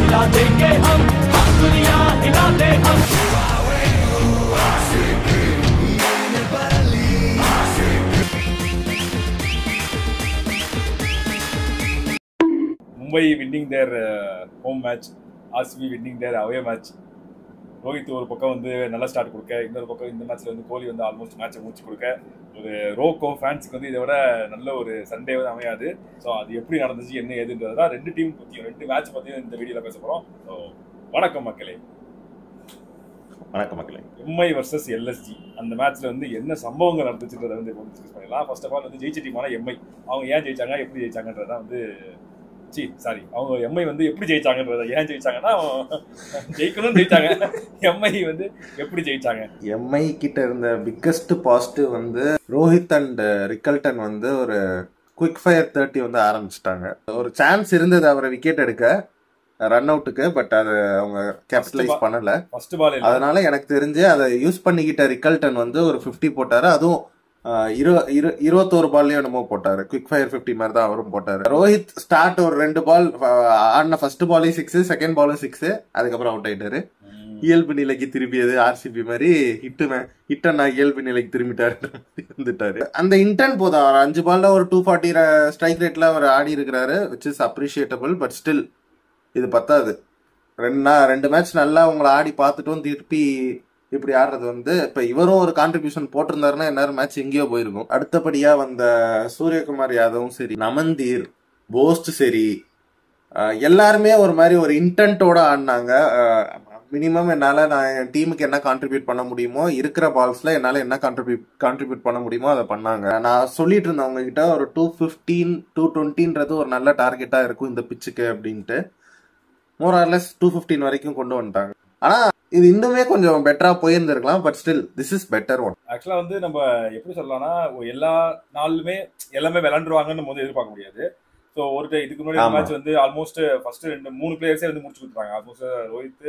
हिला देंगे हम दुनिया हिला दे हम Mumbai winning their home match, RCB winning their away match. Rohit ஒரு பக்கம் வந்து நல்லா ஸ்டார்ட் கொடுக்க, இன்னொரு பக்கம் இந்த மேட்ச்ல வந்து கோலி வந்து ஆல்மோஸ்ட் மேட்சை முடிச்சு கொடுக்க, ஒரு ரோக்கோ ஃபேன்ஸுக்கு வந்து இதை விட நல்ல ஒரு சண்டே வந்து அமையாது. ஸோ அது எப்படி நடந்துச்சு என்ன ஏதுன்றதா ரெண்டு டீம் பற்றியும் ரெண்டு மேட்ச் பற்றியும் இந்த வீடியோவில் பேச போகிறோம். ஸோ வணக்கம் மக்களே. வணக்கம் மக்களே. எம்ஐ வர்சஸ் எல்எஸ்ஜி அந்த மேட்ச்ல வந்து என்ன சம்பவங்கள் நடந்துச்சுன்றதை வந்து டிஸ்கஸ் பண்ணிடலாம். ஃபர்ஸ்ட் ஆஃப் ஆல் வந்து ஜெயிச்ச டீமான எம்ஐ, அவங்க ஏன் ஜெயிச்சாங்க எப்படி ஜெயிச்சாங்கன்றதான் வந்து அவங்க எம்ஐ வந்து எப்படி ஜெயிச்சாங்கன்றத ஏன் ஜெயிச்சாங்கன்னா ஜெயிக்கணும்னு ஜெயிச்சாங்க. எம்ஐ வந்து எப்படி ஜெயிச்சாங்க? எம்ஐ கிட்ட இருந்த பிக்கஸ்ட் பாசிட்டிவ் வந்து ரோஹித் அண்ட் ரிக்கல்டன் வந்து ஒரு குவிக் ஃபயர் 30 வந்து ஆரம்பிச்சிட்டாங்க. ஒரு சான்ஸ் இருந்தது அவரை விக்கெட் எடுக்க ரன் அவுட்டுக்கு, பட் அது அவங்க கேபிட்டலைஸ் பண்ணல ஃபர்ஸ்ட் பால். அதனால எனக்கு தெரிஞ்சு அதை யூஸ் பண்ணிக்கிட்ட ரிக்கல்டன் வந்து ஒரு 50 போட்டாரு. அதுவும் 21 பால்லையும் என்னமோ போட்டாரு. குவிக் ஃபயர் 50 மாதிரி தான் அவரும் போட்டாரு. ரோஹித் ஸ்டார்ட் ஒரு 2 பால் ஆடின ஃபர்ஸ்ட் பாலே 6, செகண்ட் பாலும் 6, அதுக்கப்புறம் அவுட் ஆயிட்டாரு. இயல்பு நிலைக்கு திரும்பியது ஆர்சிபி மாதிரி ஹிட்டன் இயல்பு நிலைக்கு திரும்பிட்டாரு வந்துட்டாரு. அந்த இன்டென்ட் போதும். அவர் 5 பால்ல ஒரு 240 ஸ்ட்ரைக் ரேட்ல அவர் ஆடி இருக்கிறாரு, which is appreciable. But still இது பத்தாது. 2 மேட்ச் நல்லா உங்களை ஆடி பார்த்துட்டும் திருப்பி இப்படி ஆடுறது வந்து, இப்ப இவரும் ஒரு கான்ட்ரிபியூஷன் போட்டிருந்தாருன்னா என்ன மேட்ச் எங்கேயோ போயிருக்கும். அடுத்தபடியா வந்த சூரியகுமார் யாதவும் சரி, நமந்தீர், போஸ்ட் சரி, எல்லாருமே ஒரு மாதிரி ஒரு இன்டென்ட்டோட ஆடினாங்க. மினிமம் என்னால நான் என் டீமுக்கு என்ன கான்ட்ரிபியூட் பண்ண முடியுமோ, இருக்கிற பால்ஸ்ல என்னால என்ன கான்ட்ரிபியூட் பண்ண முடியுமோ அதை பண்ணாங்க. நான் சொல்லிட்டு இருந்தேன் அவங்க கிட்ட ஒரு 215 220ன்றது ஒரு நல்ல டார்கெட்டா இருக்கும் இந்த பிச்சுக்கு அப்படின்ட்டு. மோர் ஆர் லெஸ் 215 வரைக்கும் கொண்டு வந்துட்டாங்க. ஆனா இது இன்னுமே கொஞ்சம் பெட்டரா போயிருந்திருக்கலாம். But still this is better one. ஆக்சுவலா வந்து நம்ம எப்படி சொல்லலாம்னா, எல்லா நாளுமே எல்லாமே விளையாண்டுருவாங்கன்னு போது எதிர்பார்க்க முடியாது. ஸோ இதுக்கு முன்னாடி மேட்ச் வந்து ஆல்மோஸ்ட் ஃபர்ஸ்ட் 3 பிளேயர்ஸே வந்து முடிச்சு கொடுத்தாங்க. ஆல்மோஸ்ட் ரோஹித்,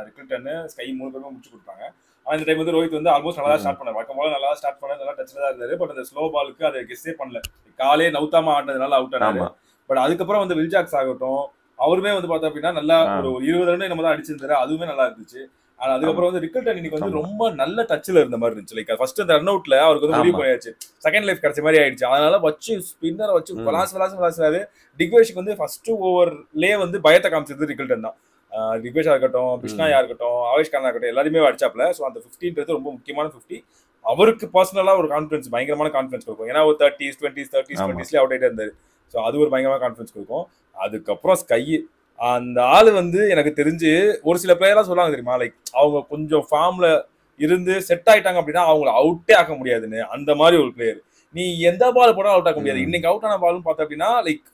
ரிக்கல்டன், ஸ்கை 3 பேருமே முடிச்சு கொடுத்தாங்க. ஆனால் இந்த டைம் வந்து ரோஹித் வந்து ஆல்மோஸ்ட் நல்லா ஸ்டார்ட் பண்ணார். வழக்கம் போல நல்லா ஸ்டார்ட் பண்ண நல்லா டச்ல தான் இருந்தாரு. பட் அந்த ஸ்லோ பாலுக்கு அதை கெஸ்ஸே பண்ணல. காலே நவுத்தாம ஆடினதுனால அவுட் ஆனாரு. பட் அதுக்கப்புறம் வந்து வில்ஜாக்ஸ் ஆகட்டும், அவருமே வந்து பார்த்தா அப்படின்னா நல்லா ஒரு 20 ரன் நம்ம தான் அடிச்சிருந்தாரு. அதுவுமே நல்லா இருந்துச்சு. ஆனா அதுக்கப்புறம் வந்து ரிக்கல்டன் இன்னைக்கு வந்து ரொம்ப நல்ல டச்ல இருந்த மாதிரி இருந்துச்சு. லைக் ஃபர்ஸ்ட் அந்த ரன் அவுட்ல அவருக்கு வந்து முடிவு போயாச்சு, செகண்ட் லைஃப் கிடைச்ச மாதிரி ஆயிடுச்சு. அதனால வச்சு ஸ்பின்னர் வச்சு விளாசாரு. டிக்வேஷுக்கு வந்து ஃபர்ஸ்ட் ஓவர்லயே வந்து பயத்தை காமிச்சது ரிக்கல்டன் தான். டிக்வேஷா இருக்கட்டும், பிஷ்னாயா இருக்கட்டும், ஆவேஷ் கானா இருக்கட்டும், எல்லாருமே அடிச்சாப்ல. ஸோ அந்த 15 ரொம்ப முக்கியமான 50. அவருக்கு பர்சனலா ஒரு கான்ஃபிடன்ஸ், பயங்கரமான கான்ஃபிடன்ஸ் கொடுக்கும். ஏன்னா ஒரு 30s 20s அவுட் ஆயிட்டே இருந்தாரு. ஸோ அது ஒரு பயங்கரமான கான்ஃபிடன்ஸ் கொடுக்கும். அதுக்கப்புறம் ஸ்கை அந்த ஆளு வந்து எனக்கு தெரிஞ்சு ஒரு சில பிளேயர்லாம் சொல்லுவாங்க தெரியுமா, லைக் அவங்க கொஞ்சம் ஃபார்ம்ல இருந்து செட் ஆயிட்டாங்க அப்படின்னா அவங்களை அவுட்டே ஆக்க முடியாதுன்னு. அந்த மாதிரி ஒரு பிளேயர். நீ எந்த பால் போனாலும் அவுட் ஆக்க முடியாது. இன்னைக்கு அவுட் ஆன பால்னு பார்த்தா அப்படின்னா லைக்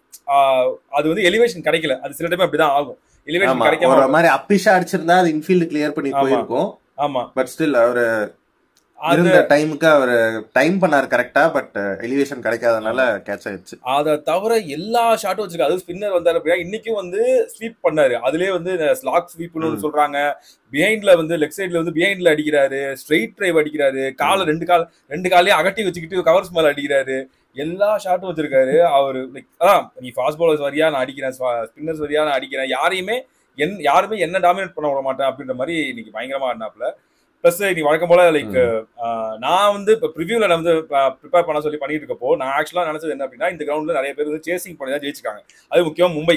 அது வந்து எலிவேஷன் கிடைக்கல. அது சில டைம் அப்படிதான் ஆகும். எலிவேஷன் கிடைக்காம ஒரு மாதிரி அப்பிஷா அடிச்சிருந்தா அது இன்ஃபீல்ட் கிளியர் பண்ணி போயிருக்கும். ஆமா, பட் ஸ்டில் அவரு அந்த டைமுக்கு அவர் டைம் பண்ணாரு கரெக்டா. பட் எலிவேஷன் கிடைக்காதனால கேட்ச் ஆயிடுச்சு. அதை தவிர எல்லா ஷாட்டும் வச்சிருக்காரு. அது ஸ்பின்னர் வந்தாரு அப்படின்னா இன்னைக்கும் வந்து ஸ்வீப் பண்ணாரு. அதுலயே வந்து ஸ்லாக் ஸ்வீப்னு சொல்றாங்க. பிஹைண்ட்ல வந்து லெக் சைட்ல வந்து பிஹைண்ட்ல அடிக்கிறாரு, ஸ்ட்ரெயிட் டிரைவ் அடிக்கிறாரு, ரெண்டு காலையும் அகட்டி வச்சுக்கிட்டு கவர்ஸ் மேல அடிக்கிறாரு. எல்லா ஷாட்டும் வச்சிருக்காரு அவரு. லைக் அதான், நீ ஃபாஸ்ட் பாலர்ஸ் வரியா நான் அடிக்கிறேன், ஸ்பின்னர்ஸ் வரியா நான் அடிக்கிறேன், யாருமே என்ன டாமினேட் பண்ண விட மாட்டேன் அப்படின்ற மாதிரி இன்னைக்கு பயங்கரமா ஆடினாப்ல. பிளஸ் இன்னைக்கு வழக்கம் போல லைக் நான் வந்து இப்போ ப்ரிவியூல நான் வந்து ப்ரிப்பேர் பண்ண சொல்லி பண்ணிட்டு இருக்கப்போ நான் ஆக்சுவலா நினைச்சது என்ன அப்படின்னா, இந்த கிரவுண்ட்ல நிறைய பேர் வந்து சேசிங் பண்ணி தான் ஜெயிச்சிருக்காங்க. அது முக்கியமா மும்பை.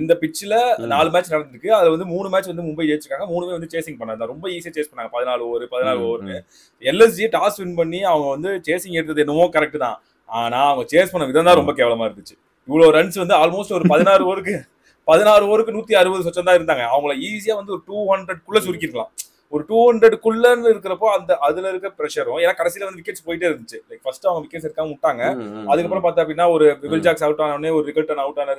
இந்த பிட்ச்ல 4 மேட்ச் நடந்திருக்கு. அதுல வந்து 3 மேட்ச் வந்து மும்பை ஜெயிச்சிருக்காங்க. 3மே வந்து சேசிங் பண்ணாங்க. ரொம்ப ஈஸியா சேஸ் பண்ணாங்க. 14 ஓவர். எல்எஸ்ஜி டாஸ் வின் பண்ணி அவங்க வந்து சேசிங் எடுத்தது என்னமோ கரெக்ட் தான். ஆனா அவங்க சேஸ் பண்ண விதம் தான் ரொம்ப கேவலமா இருந்துச்சு. இவ்வளவு ரன்ஸ் வந்து ஆல்மோஸ்ட் ஒரு 16 ஓவருக்கு 160 சொச்சம் தான் இருந்தாங்க. அவங்கள ஈஸியா வந்து ஒரு 200 சுருக்கிருக்கலாம். ஒரு 200 இருக்கிறப்போ அந்த அதுல இருக்க ப்ரெஷரும், ஏன்னா கடைசியில வந்து விக்கெட்ஸ் போயிட்டே இருந்துச்சு. லைக் ஃபர்ஸ்ட் அவங்க விக்கெட்ஸ் எடுக்காம விட்டாங்க. அதுக்கப்புறம் பார்த்தா அப்படின்னா ஒரு வில்ஜாக்ஸ் அவுட் ஆனே, ஒரு ரிக்கல்டன் அவுட் ஆன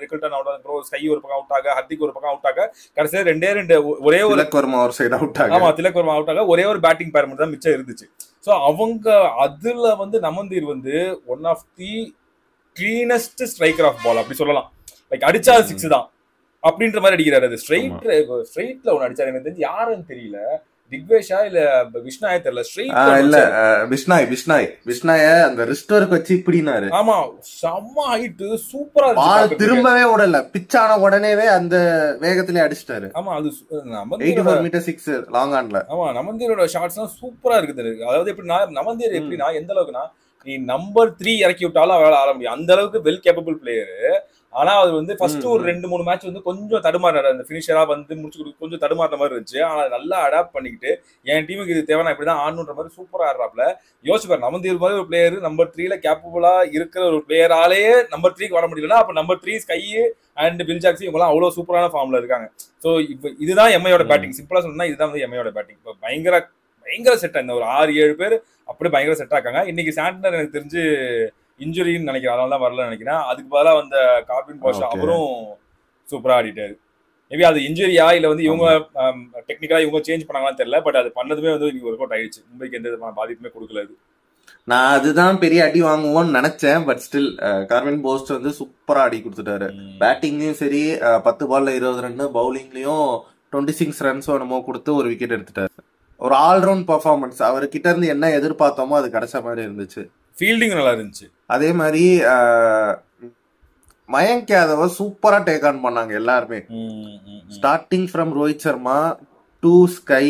ஸ்கை ஒரு பக்கம் அவுட் ஆக, ஹர்திக் ஒரு பக்கம் அவுட் ஆக, கடைசியில 2 ஒரே ஒரு திலக் வர்மா ஒரு சைடு அவுட் ஆக. ஆமா, திலக் வர்மா அவுட் ஆக, ஒரே ஒரு பேட்டிங் பேர் மட்டும் தான் மிச்சம் இருந்துச்சு. ஸோ அவங்க அதுல வந்து நமந்தீர் வந்து one of the cleanest striker of ball அப்படி சொல்லலாம். லைக் அடிச்சா 6 தான் அப்படின்ற மாதிரி அடிக்கிறாரு. அது ஸ்ட்ரெயிட்ல ஒன்னு அடிச்சாரு. எனக்கு தெரிஞ்சு யாருன்னு தெரியல. திக்வேஷா இல்ல விஷ்ணாயே தெரியல, இல்ல விஷ்ணாய அந்த ரிஸ்டோருக்கு வச்சு இப்படினாரு. ஆமா, செம்ம ஹைட், சூப்பரா பால் திரும்பவே விடல, பிச்சான உடனேவே அந்த வேகத்திலே அடிச்சிட்டாரு. ஆமா, அது 84 மீட்டர் 6 லாங் ஆன்ல. ஆமா, நமந்தீரோட ஷாட்ஸ்லாம் சூப்பரா இருக்குது. அதாவது எப்படின்னா நமந்தீர் எப்படின்னா எந்த அளவுக்குன்னா நீ நம்பர் 3 இறக்கி விட்டாலும் அவரால் ஆட முடியும், அந்த அளவுக்கு வெல் கேப்பபிள் பிளேயரு. ஆனா அது வந்து ஃபர்ஸ்ட் ஒரு 2-3 மேட்ச் வந்து கொஞ்சம் தடுமாறாரு, அந்த பினிஷரா வந்து முடிச்சு கொடுக்க கொஞ்சம் தடுமாறுற மாதிரி இருந்துச்சு. ஆனா நல்லா அடாப்ட் பண்ணிக்கிட்டு என் டீமுக்கு இது தேவை, நான் இப்படிதான் ஆடணுன்ற மாதிரி சூப்பரா ஆடுறாப்ல. யோசிப்பாரு, நமந்தீர் மாதிரி ஒரு பிளேயர் நம்பர் 3ல கேப்பபிளா இருக்கிற ஒரு பிளேயராலேயே நம்பர் 3க்கு வர முடியலன்னா அப்ப number 3 Sky and Will Jacks இவங்கலாம் அவ்வளவு சூப்பரான ஃபார்ம்ல இருக்காங்க. ஸோ இப்போ இதுதான் எம்ஐயோட பேட்டிங். சிம்பிளா சொன்னா இதுதான் வந்து எம்ஐயோட பேட்டிங். இப்போ பயங்கர செட், இந்த ஒரு 6-7 பேர் அப்படியே பயங்கர செட் ஆக்காங்க. இன்னைக்கு சாண்டனர் எனக்கு தெரிஞ்சு இன்ஜுரின்னு நினைக்கிறேன், அதனால தான் வரலன்னு நினைக்கிறேன். அதுக்கு பதிலாக வந்த கார்பின் பாஷா அவரும் சூப்பரா ஆடிட்டாரு. மேபி அது இன்ஜுரியா இல்ல வந்து இவங்க டெக்னிக்கலா இவங்க சேஞ்ச் பண்ணாங்களான்னு தெரியல, பட் அது பண்ணதுமே வந்து இன்னைக்கு ஒர்க் அவுட் ஆயிடுச்சு. மும்பைக்கு எந்த விதமான பாதிப்புமே கொடுக்கல. நான் அதுதான் பெரிய அடி வாங்குவோம்னு நினைச்சேன், பட் ஸ்டில் கார்வின் போஸ்ட் வந்து சூப்பரா அடி கொடுத்துட்டாரு. பேட்டிங்லயும் சரி 10 பால்ல 20 ரன், பவுலிங்லயும் 26 ரன்ஸ் என்னமோ கொடுத்து ஒரு விக்கெட் எடுத்துட்டாரு. ஒரு ஆல்ரவுண்ட் பர்ஃபார்மன்ஸ், அவர்கிட்ட இருந்து என்ன எதிர்பார்த்தோமோ அது கிடைச்ச மாதிரி இருந்துச்சு. ஃபீல்டிங் நல்லா இருந்துச்சு. அதே மாதிரி மயங்க் யாதவ சூப்பரா டேக் ஆன் பண்ணாங்க எல்லாருமே. Starting from Rohit Sharma to sky,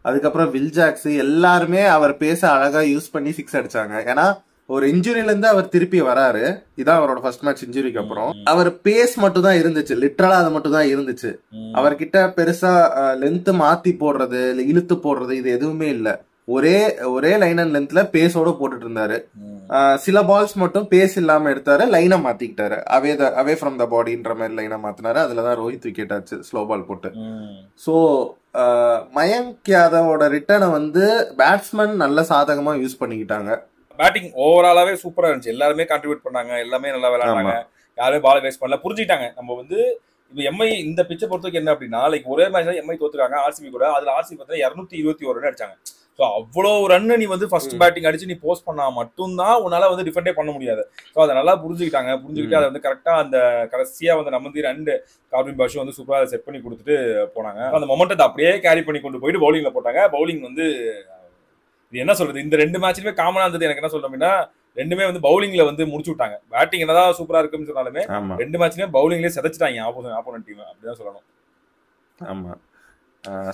அதுக்கப்புறம் வில் ஜாக்ஸ், எல்லாருமே அவர் பேச அழகா யூஸ் பண்ணி 6 அடிச்சாங்க. ஏன்னா ஒரு இன்ஜுரியில இருந்து அவர் திருப்பி வராரு, இதான் அவரோட ஃபர்ஸ்ட் மேட்ச் இன்ஜுரிக்கு அப்புறம். அவர் பேஸ் மட்டும் தான் இருந்துச்சு, லிட்டரலா அது மட்டும் தான் இருந்துச்சு. அவர்கிட்ட பெருசா லென்த் மாத்தி போடுறது இல்ல இழுத்து போடுறது இது எதுவுமே இல்ல. ஒரே லைன் அண்ட் லென்த்ல பேஸோட போட்டுட்டு இருந்தாரு. சில பால்ஸ் மட்டும் பேஸ் இல்லாம எடுத்தாரு, லைனை மாத்திக்கிட்டாரு, அவே ஃப்ரம் த பாடின்ற மாதிரி லைனை மாத்தினாரு. அதுலதான் ரோஹித் விக்கெட் ஆச்சு ஸ்லோ பால் போட்டு. சோ மயங்க் யாதவோட ரிட்டர்னை வந்து பேட்ஸ்மேன் நல்ல சாதகமா யூஸ் பண்ணிக்கிட்டாங்க. பேட்டிங் ஓவராலாவே சூப்பரா இருந்துச்சு, எல்லாருமே கான்ட்ரிபியூட் பண்ணாங்க, எல்லாமே நல்லா விளையாடுறாங்க, யாருமே பால் வேஸ்ட் பண்ணல. புரிஞ்சுட்டாங்க நம்ம வந்து இப்போ எம்ஐ இந்த பிச்சை பொறுத்தவரைக்கும் என்ன அப்படின்னா, லைக் ஒரே மேட்ச்ல எம்ஐ தோத்துருக்காங்க ஆர்சிபி கூட. அதுல ஆர்சிபி பார்த்தா 221 ரன் அடிச்சாங்க. ஸோ அவ்வளோ ரன்னு நீ வந்து ஃபர்ஸ்ட் பேட்டிங் அடிச்சு நீ போஸ்ட் பண்ணா மட்டும்தான் உன்னால வந்து டிஃபெண்டே பண்ண முடியாது. ஸோ அதை நல்லா புரிஞ்சுக்கிட்டு அதை வந்து கரெக்டா அந்த கடைசியா வந்து நமந்தீர் அண்ட் கார்பின் பாஷு வந்து சூப்பரா செட் பண்ணி கொடுத்துட்டு போனாங்க. அந்த மொமெண்டத்தை அப்படியே கேரி பண்ணி கொண்டு போயிட்டு பவுலிங்ல போட்டாங்க. பவுலிங் வந்து இது என்ன சொல்றது, இந்த 2 மேட்ச்லயுமே காமனா இருந்தது. எனக்கு என்ன சொல்றேன் அப்படின்னா, ரெண்டுமே வந்து பவுலிங்ல வந்து முடிச்சு விட்டாங்க. பேட்டிங் என்னதான் சூப்பரா இருக்குன்னு சொன்னாலுமே 2 மேட்ச்லயுமே பவுலிங்லேயே செதைச்சிட்டாங்க ஆப்போனன்ட் டீம், அப்படிதான் சொல்லணும். ஆமா,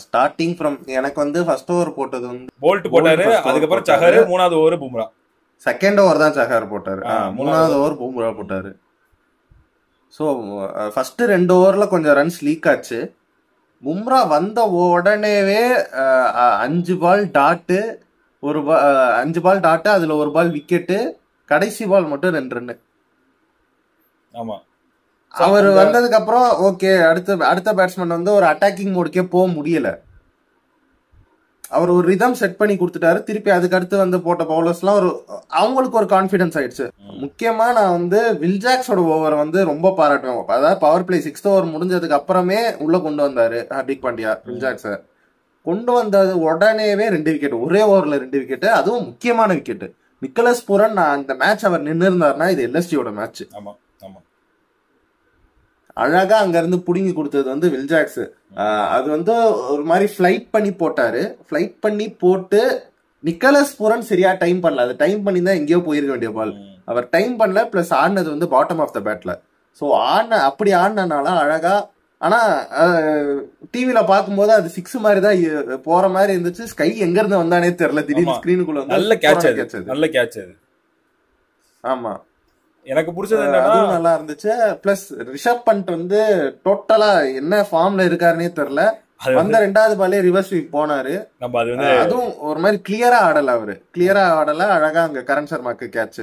ஸ்டார்டிங் ஃப்ரம் எனக்கு வந்து ஃபர்ஸ்ட் ஓவர் போட்டது வந்து போல்ட் போட்டாரு, அதுக்கப்புறம் சஹர், 3வது ஓவர் பும்ரா, செகண்ட் ஓவர் தான் சஹர் போட்டாரு, 3வது ஓவர் பும்ரா போட்டாரு. ஸோ ஃபர்ஸ்ட் 2 ஓவர்ல கொஞ்சம் ரன்ஸ் லீக் ஆச்சு. பும்ரா வந்த உடனேவே 5 பால் டாட்டு, 5 பால் டாட்டு, அதுல 1 பால் விக்கெட்டு, கடைசி பால் மட்டும் 2 ரன்னு. ஆமா, அவர் வந்ததுக்கு அப்புறம் ஓகே, அடுத்த பேட்ஸ்மேன் வந்து ஒரு அட்டாக்கிங் மோடுக்கே போக முடியல. அவர் ஒரு ரிதம் செட் பண்ணி கொடுத்துட்டாரு. திருப்பி அதுக்கு அடுத்து வந்து போட்ட பவுலர்ஸ்லாம் அவங்களுக்கு ஒரு கான்பிடன்ஸ் ஆயிடுச்சு. முக்கியமா நான் வந்து வில் ஜாக்ஸோட ஓவர் வந்து ரொம்ப பாராட்டுவேன். அதாவது பவர் பிளே 6th ஓவர் முடிஞ்சதுக்கு அப்புறமே உள்ள கொண்டு வந்தாரு ஹர்திக் பாண்டியா வில் ஜாக்ஸ. கொண்டு வந்தது உடனேவே 2 விக்கெட், ஒரே ஓவர்ல 2 விக்கெட், அதுவும் முக்கியமான விக்கெட். நிக்கலஸ் பூரன் அந்த மேட்ச் அவர் நின்று இருந்தாருன்னா இது எல்எஸ்டியோட மேட்ச். ஆமா ஆமா, அழகா அங்க இருந்து புடுங்கி கொடுத்தது வந்து வில் ஜாக்ஸ். அது வந்து ஒரு மாதிரி ஃபிளைட் பண்ணி போட்டாரு. ஃபிளைட் பண்ணி போட்டு நிக்கலஸ் பூரன் சரியா டைம் பண்ணல. அது டைம் பண்ணி தான் எங்கேயோ போயிருக்க வேண்டிய பால். அவர் டைம் பண்ணல, பிளஸ் ஆடினது வந்து பாட்டம் ஆஃப் த பேட்ல. ஸோ அப்படி ஆடினால அழகா. ஆனா டிவில பாக்கும்போது அது 6 மாதிரி தான் போற மாதிரி இருந்துச்சு. ஸ்கை எங்க இருந்து வந்தானே தெரியல, திடீர்னு ஸ்கிரீனுக்குள்ள வந்து நல்ல கேட்ச் அது. ஆமா, எனக்கு பிடிச்சது என்னன்னா நல்லா இருந்துச்சு. பிளஸ் ரிஷப் பண்ட் வந்து டோட்டலா என்ன ஃபார்ம்ல இருக்காருன்னே தெரியல. வந்த 2வது பாலே ரிவர்ஸ் ஸ்வீப் போனாரு. அதுவும் ஒரு மாதிரி கிளியரா ஆடல, அழகா அங்க கரண் சர்மாக்கு கேட்ச்.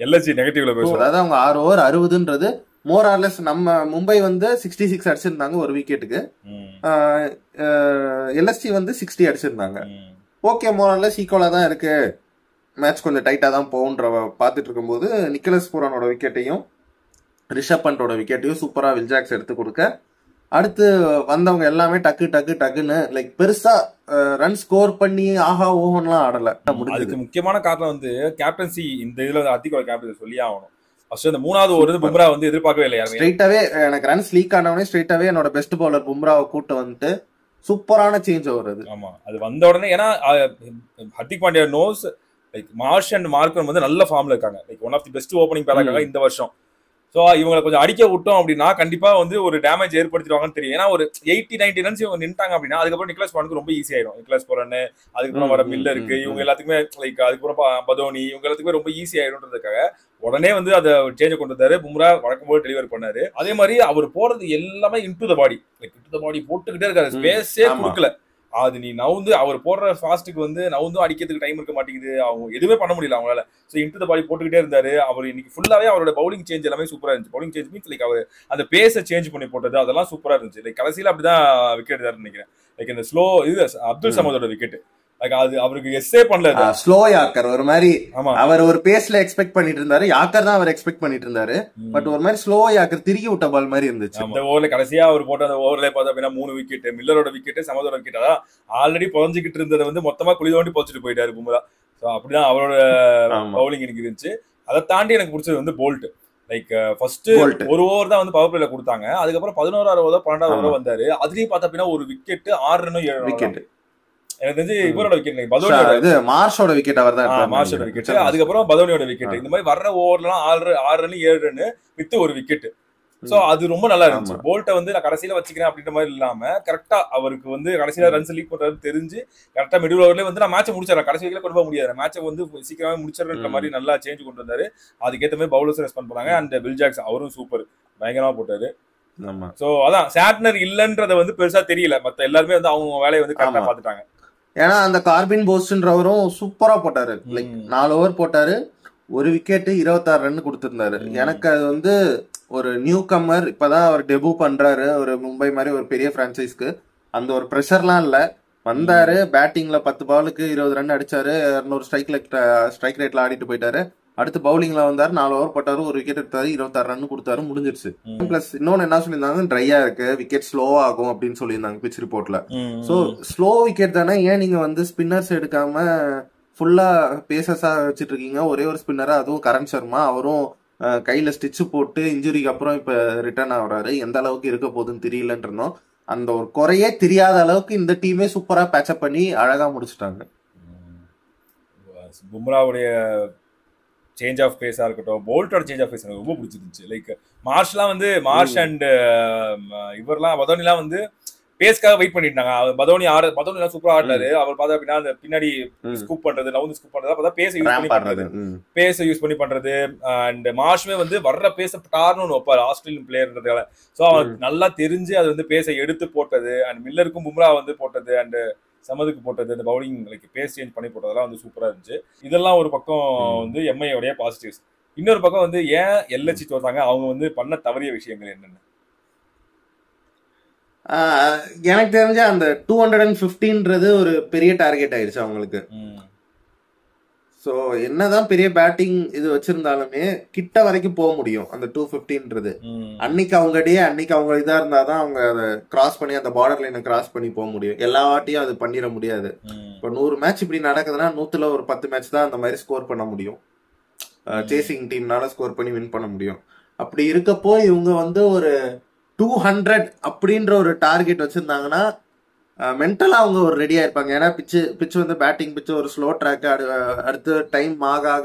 எல்எஸ்ஜி நெகட்டிவ்ல பேசுவாங்க. அதாவது அவங்க 6 ஓவர் 60ன்றது மோர் ஆர்லெஸ். நம்ம மும்பை வந்து 66 அடிச்சிருந்தாங்க ஒரு விக்கெட்டுக்கு, எல்எஸ்ஜி வந்து 60 அடிச்சிருந்தாங்க. ஓகே, மோர் ஆர்லெஸ் ஈக்குவலா தான் இருக்கு, மேட்ச் கொஞ்சம் டைட்டா தான் போகுன்ற பார்த்துட்டு இருக்கும்போது நிக்கலஸ் பூரானோட விக்கெட்டையும் ரிஷப் பண்டோட விக்கெட்டையும் சூப்பரா வில் ஜாக்ஸ் எடுத்து கொடுக்க, அடுத்து வந்தவங்க எல்லாமே டக்குன்னு லைக் பெருசா ரன் ஸ்கோர் பண்ணி ஆஹா ஓஹன்லாம் ஆடல. அதுக்கு முக்கியமான காரணம் வந்து கேப்டன்சி. இந்த இதுல அதிக கேப்டன் சொல்லியே ஆகணும். ஃபர்ஸ்ட் இந்த 3வது ஓவர் பும்ரா வந்து எதிர்பார்க்கவே இல்லை. ஸ்ட்ரைட்டாவே எனக்கு ரன்ஸ் லீக் ஆனவனே ஸ்ட்ரைட்டாவே என்னோட பெஸ்ட் பவுலர் பும்ராவை கூட்டு வந்துட்டு சூப்பரான சேஞ்ச் ஓவர் அது. ஆமா, அது வந்த உடனே ஏன்னா Hardik Pandya knows like Marsh and Markram வந்து நல்ல ஃபார்ம்ல இருக்காங்க. Like one of the best opening பேரா இருக்காங்க இந்த வருஷம். ஸோ இவங்களை கொஞ்சம் அடிக்க விட்டோம் அப்படின்னா கண்டிப்பா வந்து ஒரு டேமேஜ் ஏற்படுத்திடுவாங்கன்னு தெரியும். ஏன்னா ஒரு 80-90 ரன்ஸ் இவங்க நின்ட்டாங்க அப்படின்னா அதுக்கப்புறம் நிக்லஸ் பூரனுக்கு ரொம்ப ஈஸி ஆயிடும். நிக்லஸ் பூரன், அதுக்கப்புறம் வர மில்லருக்கு, இவங்க எல்லாத்துக்குமே லைக் அதுக்கப்புறம் பதோனி, இவங்க எல்லாத்துக்குமே ரொம்ப ஈஸி ஆயிடும்ன்றதுக்காக உடனே வந்து அதை சேஞ்சை கொண்டு வந்தாரு. பும்ரா வழக்கம் போது டெலிவர் பண்ணாரு. அதே மாதிரி அவர் போறது எல்லாமே into the body, like into the body போட்டுக்கிட்டே இருக்காரு, ஸ்பேஸே கொடுக்கல. அது நீ நவுந்து அவர் போடுற ஃபாஸ்ட்டுக்கு வந்து நவுந்தும் அடிக்கிறதுக்கு டைம் இருக்க மாட்டேங்குது, அவங்க எதுவுமே பண்ண முடியல அவங்களால. ஸோ இன்டு த பாடி போட்டுக்கிட்டே இருந்தாரு. அவர் இன்னைக்கு ஃபுல்லாவே அவரோட பவுலிங் சேஞ்ச் எல்லாமே சூப்பரா இருந்துச்சு. பவுலிங் சேஞ்ச் மீன்ஸ் லைக் அவர் அந்த பேஸை சேஞ்ச் பண்ணி போட்டது அதெல்லாம் சூப்பரா இருந்துச்சு. லைக் கடைசியில் அப்படிதான் விக்கெட் எடுத்தாருன்னு நினைக்கிறேன். லைக் இந்த ஸ்லோ இது அப்துல் சமதோட விக்கெட், அது அவருக்கு எஸ்ஸே பண்ணல. ஸ்லோ யாக்கர் ஒரு மாதிரி அவர் ஒரு பேஸ்ல எக்ஸ்பெக்ட் பண்ணிட்டு இருந்தாரு, யாக்கர் தான் அவர் எக்ஸ்பெக்ட் பண்ணிட்டு இருந்தாரு. பட் ஒரு மாதிரி ஸ்லோ யாக்கர் திருக்கி விட்ட பால் மாதிரி இருந்துச்சு. அந்த ஓவர்ல கடைசியா அவர் போட்ட அந்த ஓவர்ல பார்த்தா அப்படின்னா 3 விக்கெட், மில்லரோட விக்கெட், சமதோட விக்கெட், அதான் ஆல்ரெடி புதஞ்சிக்கிட்டு இருந்ததை வந்து மொத்தமா குழி தோண்டி போச்சுட்டு போயிட்டாரு பும்ரா. ஸோ அப்படிதான் அவரோட பவுலிங் எனக்கு இருந்துச்சு. அதை தாண்டி எனக்கு பிடிச்சது வந்து போல்ட். லைக் ஃபர்ஸ்ட் ஒரு ஓவர் தான் வந்து பவர் பிளேல கொடுத்தாங்க. அதுக்கப்புறம் 11வது ஓவர் 12வது ஓவர் வந்தாரு. அதுலயும் பார்த்தா அப்படின்னா ஒரு விக்கெட் 6 ரன் 7 விக்கெட். எனக்கு தெரிஞ்சு இவரோட விக்கெட் பதோனியோட மார்ஷோட விக்கெட் அவர் தான் மார்ஷோட விக்கெட். அதுக்கப்புறம் பதோனியோட விக்கெட். இந்த மாதிரி வர்ற ஓவர்லாம் 6 ரன் 7 ரன் வித் ஒரு விக்கெட். சோ அது ரொம்ப நல்லா இருந்துச்சு. போல்ட்டை வந்து நான் கடைசியில வச்சுக்கிறேன் அப்படின்ற மாதிரி இல்லாம கரெக்டா அவருக்கு வந்து கடைசியில ரன்ஸ் லீக் பண்றது தெரிஞ்சு கரெக்டா மிடில் ஓவர்ல வந்து நான் மேட்சை முடிச்சிடறேன், கடைசி வரைக்கும் கொண்டு போக முடியாது, மேட்சை வந்து சீக்கிரமா முடிச்சிடறன்ற மாதிரி நல்லா சேஞ்ச் கொண்டு வந்தாரு. அதுக்கேற்ற மாதிரி பவுலர்ஸ் ரெஸ்பாண்ட் பண்ணாங்க. அண்ட் பில் ஜாக்ஸ் அவரும் சூப்பர் பயங்கரமா போட்டாரு. சோ அதான் சாட்னர் இல்லன்றத வந்து பெருசா தெரியல, மத்த எல்லாருமே வந்து அவங்க வேலையை வந்து கரெக்டா பாத்துட்டாங்க. ஏன்னா அந்த கார்பின் போஸ்ட்ன்றவரும் சூப்பரா போட்டாரு. லைக் 4 ஓவர் போட்டாரு, ஒரு விக்கெட் 26 ரன் கொடுத்திருந்தாரு. எனக்கு அது வந்து ஒரு நியூ கம்மர், இப்பதான் அவர் டெபு பண்றாரு ஒரு மும்பை மாதிரி ஒரு பெரிய பிரான்சைஸ்க்கு. அந்த ஒரு ப்ரெஷர்லாம் இல்ல, வந்தாரு பேட்டிங்ல 10 பாலுக்கு 20 ரன் அடிச்சாரு, 200 ஸ்ட்ரைக் ரேட்ல ஆடிட்டு போயிட்டாரு. அடுத்து பவுலிங்ல வந்தாரு, 4 ஓவர் போட்டாரு, ஒரு விக்கெட் எடுத்தாரு, 26 ரன் கொடுத்தாரு, முடிஞ்சிருச்சு. பிளஸ் இன்னொன்னு என்ன சொல்லியிருந்தாங்க, ட்ரையா இருக்கு, விக்கெட் ஸ்லோவா ஆகும் அப்படின்னு சொல்லியிருந்தாங்க பிச் ரிப்போர்ட்ல. சோ ஸ்லோ விக்கெட் தானே, ஏன் நீங்க வந்து ஸ்பின்னர்ஸ் எடுக்காம ஃபுல்லா பேசஸா வச்சுட்டு இருக்கீங்க? ஒரே ஒரு ஸ்பின்னரா, அதுவும் கரண் சர்மா, அவரும் கையில ஸ்டிச் போட்டு இன்ஜுரிக்கு அப்புறம் இப்ப ரிட்டர்ன் ஆகுறாரு. எந்த அளவுக்கு இருக்க போகுதுன்னு தெரியலன்னு இருந்தோம். அந்த ஒரு குறையே தெரியாத அளவுக்கு இந்த டீமே சூப்பரா பேச்சப் பண்ணி அழகா முடிச்சுட்டாங்க. பும்ராவுடைய சேஞ்ச் ஆஃப் பேஸா இருக்கட்டும், போல்ட்டோட சேஞ்ச் ஆஃப் பேஸ் எனக்கு ரொம்ப பிடிச்சிருந்துச்சு. லைக் மார்ஷ்லாம் வந்து மார்ஷ் அண்ட் இவர்லாம் பதோனிலாம் வந்து பேஸ்க்காக வெயிட் பண்ணிட்டாங்க. பதோனி சூப்பரா ஆடினாரு. அவர் பார்த்தா அப்படின்னா அந்த பின்னாடி ஸ்கூப் பண்றது, நவுந்து ஸ்கூப் பண்றது, அப்பதான் பேஸை யூஸ் பண்ணி பண்றது. அண்ட் மார்ஷ்மே வந்து வர்ற பேஸ டார்னு வைப்பாரு ஆஸ்திரேலியன் பிளேயர்ன்றதால. ஸோ அவருக்கு நல்லா தெரிஞ்சு அது வந்து பேஸை எடுத்து போட்டது. அண்ட் மில்லருக்கும் பும்ரா வந்து போட்டது, அண்ட் சமதுக்கு போட்டது, இந்த பவுலிங் லைக் பேஸ் சேஞ்ச் பண்ணி போட்டதெல்லாம் வந்து சூப்பரா இருந்துச்சு. இதெல்லாம் ஒரு பக்கம் வந்து எம்ஐயோடைய பாசிட்டிவ்ஸ். இன்னொரு பக்கம் வந்து ஏன் எல்ஹெச் தோத்தாங்க, அவங்க வந்து பண்ண தவறிய விஷயங்கள் என்னென்ன? எனக்கு தெரிஞ்ச அந்த 215ன்றது ஒரு பெரிய டார்கெட் ஆயிடுச்சு அவங்களுக்கு. ஸோ என்னதான் பெரிய பேட்டிங் இது வச்சிருந்தாலுமே கிட்ட வரைக்கும் போக முடியும் அந்த 215ன்றது. அன்னைக்கு அவங்க டே, அன்னைக்கு அவங்க இதா இருந்தாதான் அவங்க அதை கிராஸ் பண்ணி அந்த பார்டர் லைனை கிராஸ் பண்ணி போக முடியும். எல்லா வாட்டியும் அது பண்ணிட முடியாது. இப்போ 100 மேட்ச் இப்படி நடக்குதுன்னா 100ல ஒரு 10 மேட்ச் தான் அந்த மாதிரி ஸ்கோர் பண்ண முடியும். சேசிங் டீம்னால ஸ்கோர் பண்ணி வின் பண்ண முடியும். அப்படி இருக்கப்போ இவங்க வந்து ஒரு 200 அப்படின்ற ஒரு டார்கெட் வச்சிருந்தாங்கன்னா மென்டலா அவங்க ஒரு ரெடியா இருப்பாங்க. ஏன்னா பிச்சு வந்து பேட்டிங் பிச்சு ஒரு ஸ்லோ ட்ராக், அடுத்து டைம் ஆக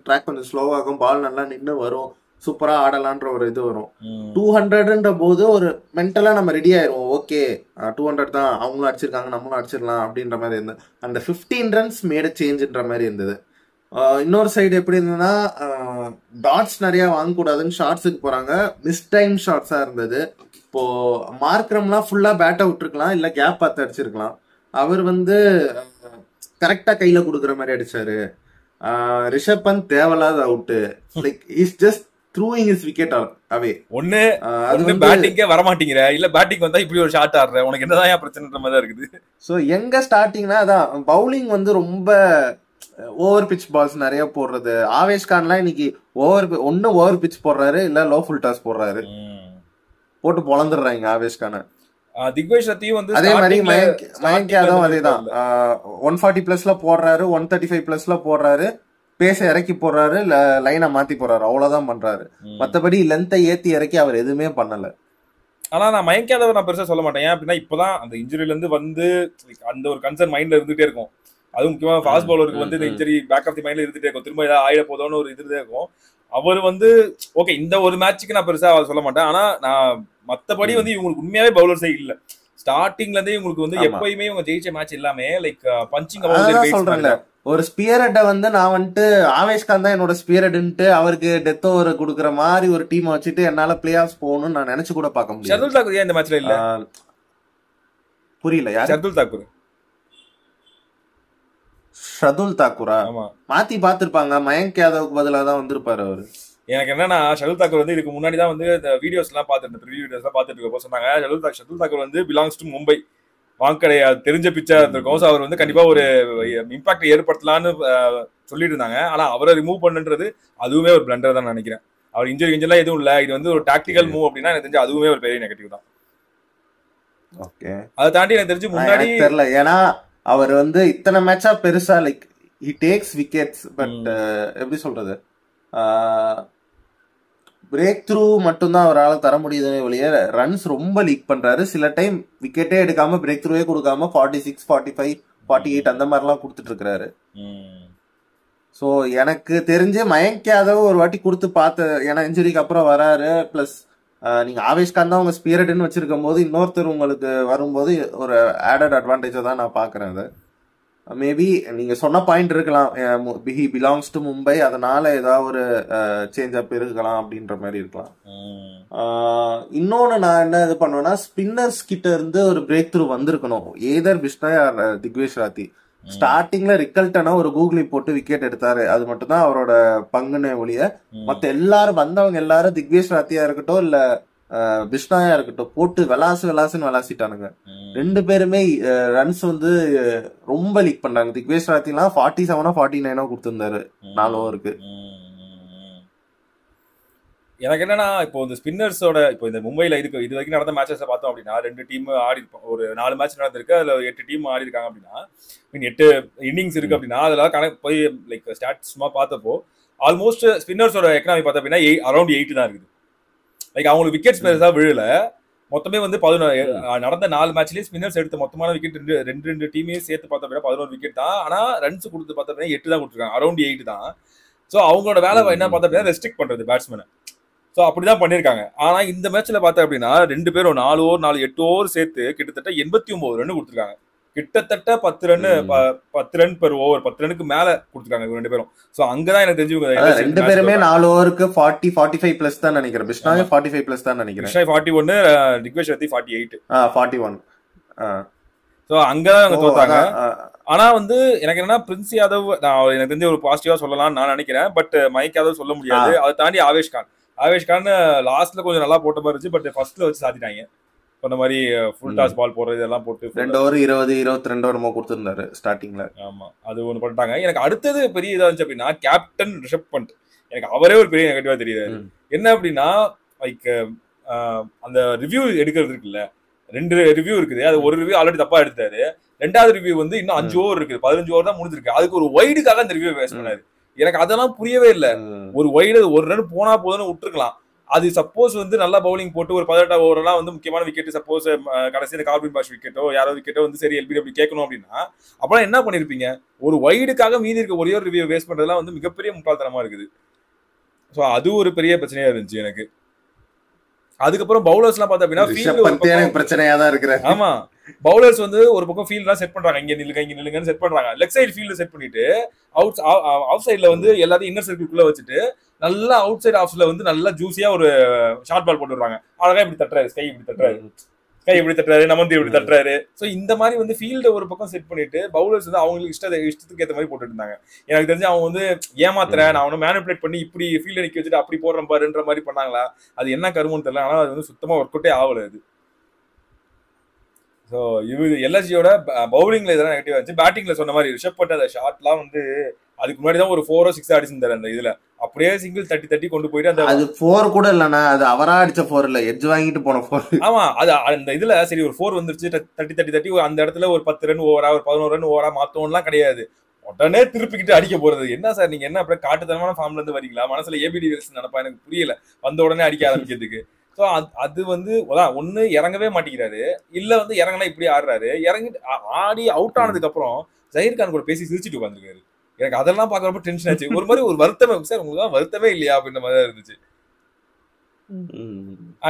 ட்ராக் கொஞ்சம் ஸ்லோவாகும், பால் நல்லா நின்று வரும், சூப்பரா ஆடலான்ற ஒரு இது வரும். 200ன்ற போது ஒரு மென்டலா நம்ம ரெடி ஆயிருவோம். ஓகே 200 தான், அவங்களும் அடிச்சிருக்காங்க, நம்மளும் அடிச்சிடலாம் அப்படின்ற மாதிரி இருந்தது. அந்த 15 ரன்ஸ் மேட் சேஞ்சுன்ற மாதிரி இருந்தது. இன்னொரு சைடு எப்படி இருந்ததுன்னா டாட்ஸ் நிறைய வாங்கக்கூடாதுன்னு ஷார்ட்ஸுக்கு போறாங்க, மிஸ் டைம் ஷார்ட்ஸா இருந்தது. இப்போ மார்க்ரம்லாம் ஃபுல்லா பேட்டை விட்டுருக்கலாம், இல்ல கேப் பார்த்து அடிச்சிருக்கலாம். அவர் வந்து கரெக்டா கையில கொடுக்குற மாதிரி அடிச்சாரு. ரிஷப் பந்த் தேவையில்லாத out, like he's just throwing his wicket away. ஒண்ணு அது பேட்டிங்கே வர மாட்டேங்கிற, இல்ல பேட்டிங் வந்தா இப்படி ஒரு ஷாட் ஆடுற, உனக்கு என்னதான் பிரச்சனைன்ற மாதிரி தான் இருக்குது. ஸோ எங்க ஸ்டார்டிங்னா அதான் பவுலிங் வந்து ரொம்ப ஓவர் பிச் பால்ஸ் நிறைய போடுறது. ஆவேஷ் கான்லாம் இன்னைக்கு ஓவர் பிச் போடுறாரு, இல்ல லோ ஃபுல் டாஸ் போடுறாரு, போட்டு பொழந்துடுறாங்க ஆவேஷ் கான. திக்வேஷ் சத்தியும் வந்து அதே மாதிரி மயங்க் யாதவும் அதேதான் 140+ போடுறாரு, 135+ போடுறாரு, பேச இறக்கி போடுறாரு, லைனை மாத்தி போடுறாரு, அவ்வளவுதான் பண்றாரு. மத்தபடி லென்த்தை ஏத்தி இறக்கி அவர் எதுவுமே பண்ணல. ஆனா நான் மயங்க் யாதவ் நான் பெருசா சொல்ல மாட்டேன். ஏன் அப்படின்னா இப்பதான் அந்த இன்ஜுரியில இருந்து வந்து அந்த ஒரு கன்சர்ன் மைண்ட்ல இருந்துட்டே இருக்கும். அதுவும் முக்கியமா ஃபாஸ்ட் பவுலருக்கு வந்து இந்த இன்ஜுரி பேக் ஆஃப் தி மைண்ட்ல இருந்துட்டே இருக்கும். திரும்ப ஏதாவது ஆயிட போதோன்னு ஒரு இதுதான் இருக்கும். அவர் வந்து ஓகே இந்த ஒரு மேட்சுக்கு நான் பெருசா சொல்ல மாட்டேன். ஆனா நான் மத்தபடி வந்து இவங்களுக்கு உண்மையாவே பவுலர்ஸே இல்ல. ஸ்டார்டிங்ல இருந்தே இவங்களுக்கு வந்து எப்பயுமே இவங்க ஜெயிச்ச மேட்ச் எல்லாமே லைக் பஞ்சிங் சொல்றேன்ல ஒரு ஸ்பியரட்டை வந்து நான் வந்துட்டு ஆவேஷ்காந்த் தான் என்னோட ஸ்பியரட்ன்ட்டு அவருக்கு டெத் ஓவர் கொடுக்குற மாதிரி ஒரு டீம் வச்சுட்டு என்னால பிளே ஆஃப் போகணும்னு நான் நினைச்சு கூட பார்க்க முடியும். ஷர்துல் தாக்கூர் ஏன் இந்த மேட்ச்ல இல்ல? புரியல. யார்? ஷர்துல் தாக்கூர். ஷர்துல் தாக்கூரா? மாத்தி பாத்துருப்பாங்க. மயங்க் யாதவுக்கு பதிலாக தான் வந்திருப்பாரு அவரு. எனக்கு என்னன்னா ஷர்துல் தாக்கூர் வந்து இதுக்கு முன்னாடி தான் வந்து இந்த வீடியோஸ் எல்லாம் பாத்துட்டு ப்ரிவியூ வீடியோஸ் எல்லாம் பாத்துட்டு இருக்கப்போ சொன்னாங்க ஷர்துல் தாக்கூர் வந்து பிலாங்ஸ் டு மும்பை, வாங்கடை தெரிஞ்ச பிச்சா இருந்திருக்கும். ஸோ அவர் வந்து கண்டிப்பா ஒரு இம்பாக்ட் ஏற்படுத்தலான்னு சொல்லிட்டு இருந்தாங்க. ஆனா அவரை ரிமூவ் பண்ணுன்றது அதுவுமே ஒரு பிளண்டர் தான் நினைக்கிறேன். அவர் இன்ஜுரி எல்லாம் எதுவும் இல்ல, இது வந்து ஒரு டாக்டிக்கல் மூவ் அப்படின்னா எனக்கு தெரிஞ்சு அதுவுமே ஒரு பெரிய நெகட்டிவ் தான். ஓகே, அதை தாண்டி எனக்கு தெரிஞ்சு முன்னாடி தெரியல. ஏன்னா அவர் வந்து இத்தனை மேட்சா பெருசா like he takes wickets but எப்படி சொல்றது பிரேக் த்ரூ மட்டும்தான் அவரால் தர முடியுதுன்னு ஒழிய ரன்ஸ் ரொம்ப லீக் பண்றாரு. சில டைம் விக்கெட்டே எடுக்காம பிரேக் த்ரூவே கொடுக்காம 46, 45, 48 அந்த மாதிரிலாம் கொடுத்துட்டு இருக்கிறாரு. ஸோ எனக்கு தெரிஞ்சு மயங்க் யாதவ் ஒரு வாட்டி கொடுத்து பார்த்த, ஏன்னா இன்ஜுரிக்கு அப்புறம் வராரு. பிளஸ் நீங்க ஆவேஷ்காந்த் தான் உங்க ஸ்பியரிட்னு வச்சிருக்கும் போது இன்னொருத்தர் உங்களுக்கு வரும்போது ஒரு ஆடட் அட்வான்டேஜா தான் நான் பாக்குறேன். அது மேபி நீங்க சொன்ன பாயிண்ட் இருக்கலாம், ஹி பிலாங்ஸ் டு மும்பை, அதனால ஏதாவது ஒரு சேஞ்ச் அப் இருக்கலாம் அப்படின்ற மாதிரி இருக்கலாம். இன்னொன்னு நான் என்ன இது பண்ணுவேன்னா ஸ்பின்னர்ஸ் கிட்ட இருந்து ஒரு பிரேக் த்ரூ வந்திருக்கணும். Either Bishnoi or Digvesh Rathi. ஸ்டார்டிங்ல ரிக்கல்டனா ஒரு கூகுளி போட்டு விக்கெட் எடுத்தாரு, அது மட்டும் தான் அவரோட பங்குன்னு ஒழிய மத்த எல்லாரும் வந்தவங்க எல்லாரும் திக்வேஷ் ராத்தியா இருக்கட்டும் இல்ல பிஷ்னாயா இருக்கட்டும் போட்டு விளாசுன்னு விளாசிட்டானுங்க. ரெண்டு பேருமே ரன்ஸ் வந்து ரொம்ப லீக் பண்ணாங்க. திக்வேஷ் ராத்திலாம் 47 49 கொடுத்திருந்தாரு 4 ஓவருக்கு. எனக்கு என்னன்னா இப்போ இந்த ஸ்பின்னர்ஸோட இப்போ இந்த மும்பைல இது வரைக்கும் நடந்த மேட்சஸ் பார்த்தோம் அப்படின்னா 2 டீம் ஆடி ஒரு 4 மேட்ச் நடந்திருக்கு, அதுல 8 டீம் ஆடி இருக்காங்க அப்படின்னா 8 இன்னிங்ஸ் இருக்கு அப்படின்னா அதுல கணக்கு போய் லைக் ஸ்டாட்ஸ் சும்மா பார்த்தப்போ ஆல்மோஸ்ட் ஸ்பின்னர்ஸோட எக்கனாமி பார்த்தோம் அப்படின்னா அரௌண்ட் 8 தான் இருக்குது. லைக் அவங்களுக்கு விக்கெட்ஸ் பெருசா விழல. மொத்தமே வந்து 11 நடந்த 4 மேட்ச்லயே ஸ்பின்னர்ஸ் எடுத்த மொத்தமான விக்கெட் ரெண்டு டீமே சேர்த்து பார்த்தோம் அப்படின்னா 11 விக்கெட் தான். ஆனா ரன்ஸ் கொடுத்து பார்த்தோம் அப்படின்னா 8 தான் கொடுத்துருக்காங்க, அரௌண்ட் 8 தான். ஸோ அவங்களோட வேலை என்ன பார்த்தோம் அப்படின்னா ரெஸ்ட்ரிக்ட் பண்றது பேட்ஸ்மேனை. ஸோ அப்படிதான் பண்ணியிருக்காங்க. ஆனா இந்த மேட்ச்ல பார்த்தோம் அப்படின்னா 2 பேரும் 4 ஓவர் 8 ஓவர் சேர்த்து கிட்டத்தட்ட 89 ரன் கொடுத்துருக்காங்க. கிட்டத்தட்ட 10 ரன் பெர் ஓவர், 10 ரனுக்கு மேல கொடுத்துருக்காங்க 2 பேரும். சோ அங்கதான் எனக்கு தெரிஞ்சு 2 பேருமே 4 ஓவருக்கு 40 45 பிளஸ் தான் நினைக்கிறேன். பிஷ்னாய் 45 பிளஸ் தான் நினைக்கிறேன். பிஷ்னாய் 41, திக்வேஷ் ராத்தி 48. 41. சோ அங்கதான் அவங்க தோத்தாங்க. ஆனா வந்து எனக்கு என்னன்னா பிரின்ஸ் யாதவ் எனக்கு தெரிஞ்ச ஒரு பாசிட்டிவா சொல்லலாம்னு நான் நினைக்கிறேன். பட் மயங்க் யாதவ் சொல்ல முடியாது. அதை தாண்டி ஆவேஷ்கான் லாஸ்ட்ல கொஞ்சம் நல்லா போட்ட மாதிரி இருந்துச்சு. பட் ஃபர்ஸ்ட்ல வச்சு சாத்திட்டாங்க. சொன்ன மாதிரி ஃபுல் டாஸ் பால் போடுறது இதெல்லாம் போட்டு 2 ஓவர் 20 22 ஓவர் கொடுத்திருந்தாரு ஸ்டார்டிங்ல. ஆமா, அது ஒண்ணு பண்ணிட்டாங்க. எனக்கு அடுத்தது பெரிய இதா இருந்துச்சு அப்படின்னா கேப்டன் ரிஷப் பண்ட். எனக்கு அவரே ஒரு பெரிய நெகட்டிவா தெரியுது. என்ன அப்படின்னா லைக் அந்த ரிவ்யூ எடுக்கிறது இருக்குல்ல, 2 ரிவ்யூ இருக்குது. அது ஒரு ரிவ்யூ ஆல்ரெடி தப்பா எடுத்தாரு. 2வது ரிவ்யூ வந்து இன்னும் 5 ஓவர் இருக்குது, 15 ஓவர் தான் முடிஞ்சிருக்கு. அதுக்கு ஒரு வைடுக்காக அந்த ரிவ்யூ வேஸ்ட் பண்ணாரு. எனக்கு அதெல்லாம் புரியவே இல்லை. ஒரு வைடு ஒரு ரன் போனா போதுன்னு விட்டுருக்கலாம். அது சப்போஸ் வந்து நல்லா பவுலிங் போட்டு ஒரு 18 ஓவரெல்லாம் வந்து முக்கியமான விக்கெட், சப்போஸ் கடைசியில் கார்பின் பாஷ் விக்கெட்டோ யாரோ விக்கெட்டோ வந்து சரி எல்பிடபிள்யூ கேட்கணும் அப்படின்னா அப்பெல்லாம் என்ன பண்ணிருப்பீங்க? ஒரு வைடுக்காக மீதி இருக்க ஒரே ஒரு ரிவ்யூ வேஸ்ட் பண்றதுலாம் வந்து மிகப்பெரிய முட்டாள்தனமா இருக்குது. ஸோ அது ஒரு பெரிய பிரச்சனையா இருந்துச்சு எனக்கு. அதுக்கப்புறம் பவுலர்ஸ் எல்லாம் பார்த்தா அப்படின்னா பிரச்சனையா தான் இருக்கு. ஆமா, பவுலர்ஸ் வந்து ஒரு பக்கம் ஃபீல்ட்லாம் செட் பண்றாங்க, இங்க நில்லுங்கன்னு செட் பண்றாங்க. லெக் சைடு ஃபீல்டு செட் பண்ணிட்டு அவுட் சைட்ல வந்து எல்லாத்தையும் இன்னர் சர்க்கிள்குள்ள வச்சுட்டு நல்லா அவுட் சைட் ஆஃப்ல வந்து நல்லா ஜூசியா ஒரு ஷார்ட் பால் போட்டு விடுறாங்க. அழகா இப்படி தட்டுறாரு, ஸ்கை இப்படி தட்டுறாரு, நமந்து இப்படி தட்டுறாரு. ஸோ இந்த மாதிரி வந்து ஃபீல்ட ஒரு பக்கம் செட் பண்ணிட்டு பவுலர்ஸ் வந்து அவங்களுக்கு இஷ்டத்துக்கு ஏற்ற மாதிரி போட்டுட்டு இருந்தாங்க. எனக்கு தெரிஞ்சு அவங்க வந்து ஏமாத்துறேன், நான் அவனை மேனிபுலேட் பண்ணி இப்படி ஃபீல்ட நிக்க வச்சுட்டு அப்படி போடுறேன் பாருன்ற மாதிரி பண்ணாங்களா, அது என்ன கருமன்னு தெரியல. ஆனால் அது வந்து சுத்தமா ஒர்க் அவுட்டே ஆகல அது. ஸோ இது எல்எஸ்ஜியோட பவுலிங்ல இதெல்லாம் நெகட்டிவா இருந்துச்சு. பேட்டிங்ல சொன்ன மாதிரி ரிஷப் பண்ட் அந்த ஷாட்லாம் வந்து அதுக்கு முன்னாடி தான் ஒரு 4 or 6 அடிச்சிருந்தாரு அந்த இதுல. அப்படியே சிங்கிள் தட்டி கொண்டு போயிட்டு அந்த அது 4 கூட இல்லனா, அது அவரா அடிச்ச 4 இல்ல, எட்ஜ் வாங்கிட்டு போன 4. ஆமா, அது அந்த இதுல சரி ஒரு 4 வந்துருச்சு, தட்டி அந்த இடத்துல ஒரு 10 ரன் ஓவரா ஒரு 11 ரன் ஓவரா மாத்தோம்லாம் கிடையாது. உடனே திருப்பிக்கிட்டு அடிக்க போறது. என்ன சார் நீங்க என்ன அப்படியே காட்டுத்தனமான ஃபார்ம்ல இருந்து வரீங்களா? மனசுல ஏபிடி வில்சன் நினைப்பா, எனக்கு புரியல. வந்த உடனே அடிக்க ஆரம்பிக்கிறதுக்கு ஸோ அது வந்து ஒண்ணு இறங்கவே மாட்டேங்கிறாரு, இல்ல வந்து இறங்கினா இப்படி ஆடுறாரு. இறங்கி ஆடி அவுட் ஆனதுக்கு அப்புறம் ஜஹீர் கான் கூட பேசி சிரிச்சுட்டு உட்காந்துருக்காரு. எனக்கு அதெல்லாம் பாக்குறப்ப டென்ஷன் ஆச்சு. ஒரு மாதிரி ஒரு வருத்தமே, சார் உங்களுக்கு வருத்தமே இல்லையா அப்படின்ற மாதிரி தான் இருந்துச்சு.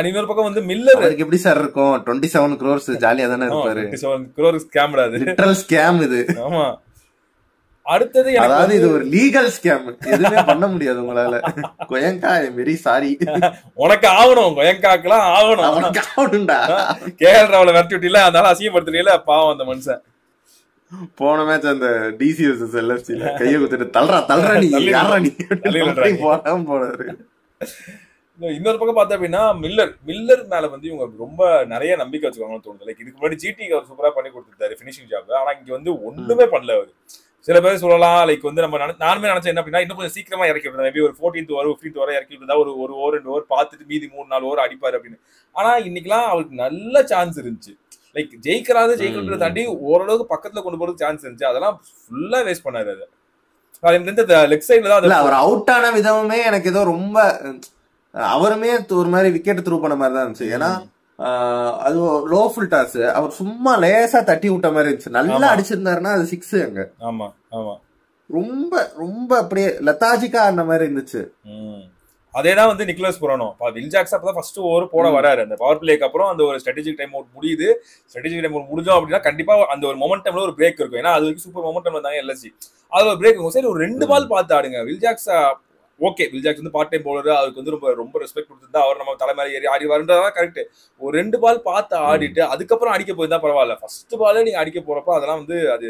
இன்னொரு பக்கம் வந்து மில்லர் எப்படி சார் இருக்கும், 27 crores ஜாலியா தானே இருப்பாரு. 27 crore ஸ்கேம் அது, லிட்டரல் ஸ்கேம் இது. ஆமா. அடுத்தது அதாவது இது ஒரு லீகல் ஸ்கேம், எதுவுமே பண்ண முடியாது உங்களால. கோயங்கா வெரி சாரி, உனக்கு ஆகணும், கோயங்காக்கெல்லாம் ஆகணும்டா. கேஎல் ராவல விரட்டி விட்டில, அதனால அசிங்கப்படுத்தல, பாவம் அந்த மனுஷன். போன மேட்ச் அந்த டிசி வெர்சஸ் எல்எஃப்சில கையை குத்துட்டு தள்ளுறா நீ யாரா நீ போனாரு. இன்னொரு பக்கம் பார்த்தா அப்படின்னா மில்லர் மேல வந்து இவங்க ரொம்ப நிறைய நம்பிக்கை வச்சுக்காங்கன்னு தோணுது. லைக் இதுக்கு முன்னாடி ஜிடிக்கு அவர் சூப்பரா பண்ணி கொடுத்துருந்தாரு ஃபினிஷிங் ஜாப். ஆனா இங்க வந்து ஒண்ணுமே பண்ணல அவரு. சில பேர் சொல்லலாம் லைக் வந்து நானுமே நினைச்சேன் என்ன அப்படின்னா இன்னும் கொஞ்சம் சீக்கிரமா இறக்கி விடுறேன், மேபி ஒரு 14th ஓவர் 15th ஓவர் இறக்கி விட்டுருந்தா ஒரு ஓவர் 2 ஓவர் பார்த்துட்டு மீதி 3-4 ஓவர் அடிப்பாரு அப்படின்னு. ஆனா இன்னைக்கெல்லாம் அவருக்கு நல்ல சான்ஸ் இருந்துச்சு. லைக் ஜெயிக்கிறத தாண்டி ஓரளவுக்கு பக்கத்துல கொண்டு போறது சான்ஸ் இருந்துச்சு. அதெல்லாம் ஃபுல்லா வேஸ்ட் பண்ணாரு. அது லெக் சைட்ல தான் அவர் அவுட் ஆன விதமே எனக்கு ஏதோ ரொம்ப அவருமே ஒரு மாதிரி விக்கெட் த்ரூ பண்ண மாதிரி தான் இருந்துச்சு. ஏன்னா அது லோ ஃபுல் டாஸ், அவர் சும்மா லேசா தட்டி விட்ட மாதிரி இருந்துச்சு. நல்லா அடிச்சிருந்தாருன்னா அது 6 அங்க. ஆமா ஆமா, ரொம்ப ரொம்ப அப்படியே லெத்தாஜிக்கா ஆன மாதிரி இருந்துச்சு. அதேதான் வந்து நிக்கலஸ் புரானோ. வில் ஜாக்ஸ் அப்பதான் ஃபர்ஸ்ட் ஓவர் போட வராரு. அந்த பவர் பிளேக்கு அப்புறம் அந்த ஒரு ஸ்ட்ராட்டஜிக் டைம் அவுட் முடியுது. ஸ்ட்ராட்டஜிக் டைம் அவுட் முடிஞ்சோம் அப்படின்னா கண்டிப்பா அந்த ஒரு மொமெண்டம்ல ஒரு பிரேக் இருக்கும். ஏன்னா அது வரைக்கும் சூப்பர் மொமெண்டம் வந்தாங்க எல்எஸ்சி, அது ஒரு பிரேக் இருக்கும். சரி ஒரு 2 பால் பார்த்து ஆடுங்க. Will Jacks okay, Will Jacks வந்து பார்ட் டைம் பவுலர், அவருக்கு வந்து ரொம்ப ரெஸ்பெக்ட் கொடுத்துருந்தா அவர் நம்ம தலைமையில ஏறி ஆடி வருன்றதான் கரெக்ட். ஒரு 2 பால் பார்த்து ஆடிட்டு அதுக்கப்புறம் அடிக்க போயிருந்தா பரவாயில்ல. ஃபர்ஸ்ட் பாலே நீங்க அடிக்க போறப்ப அதெல்லாம் வந்து அது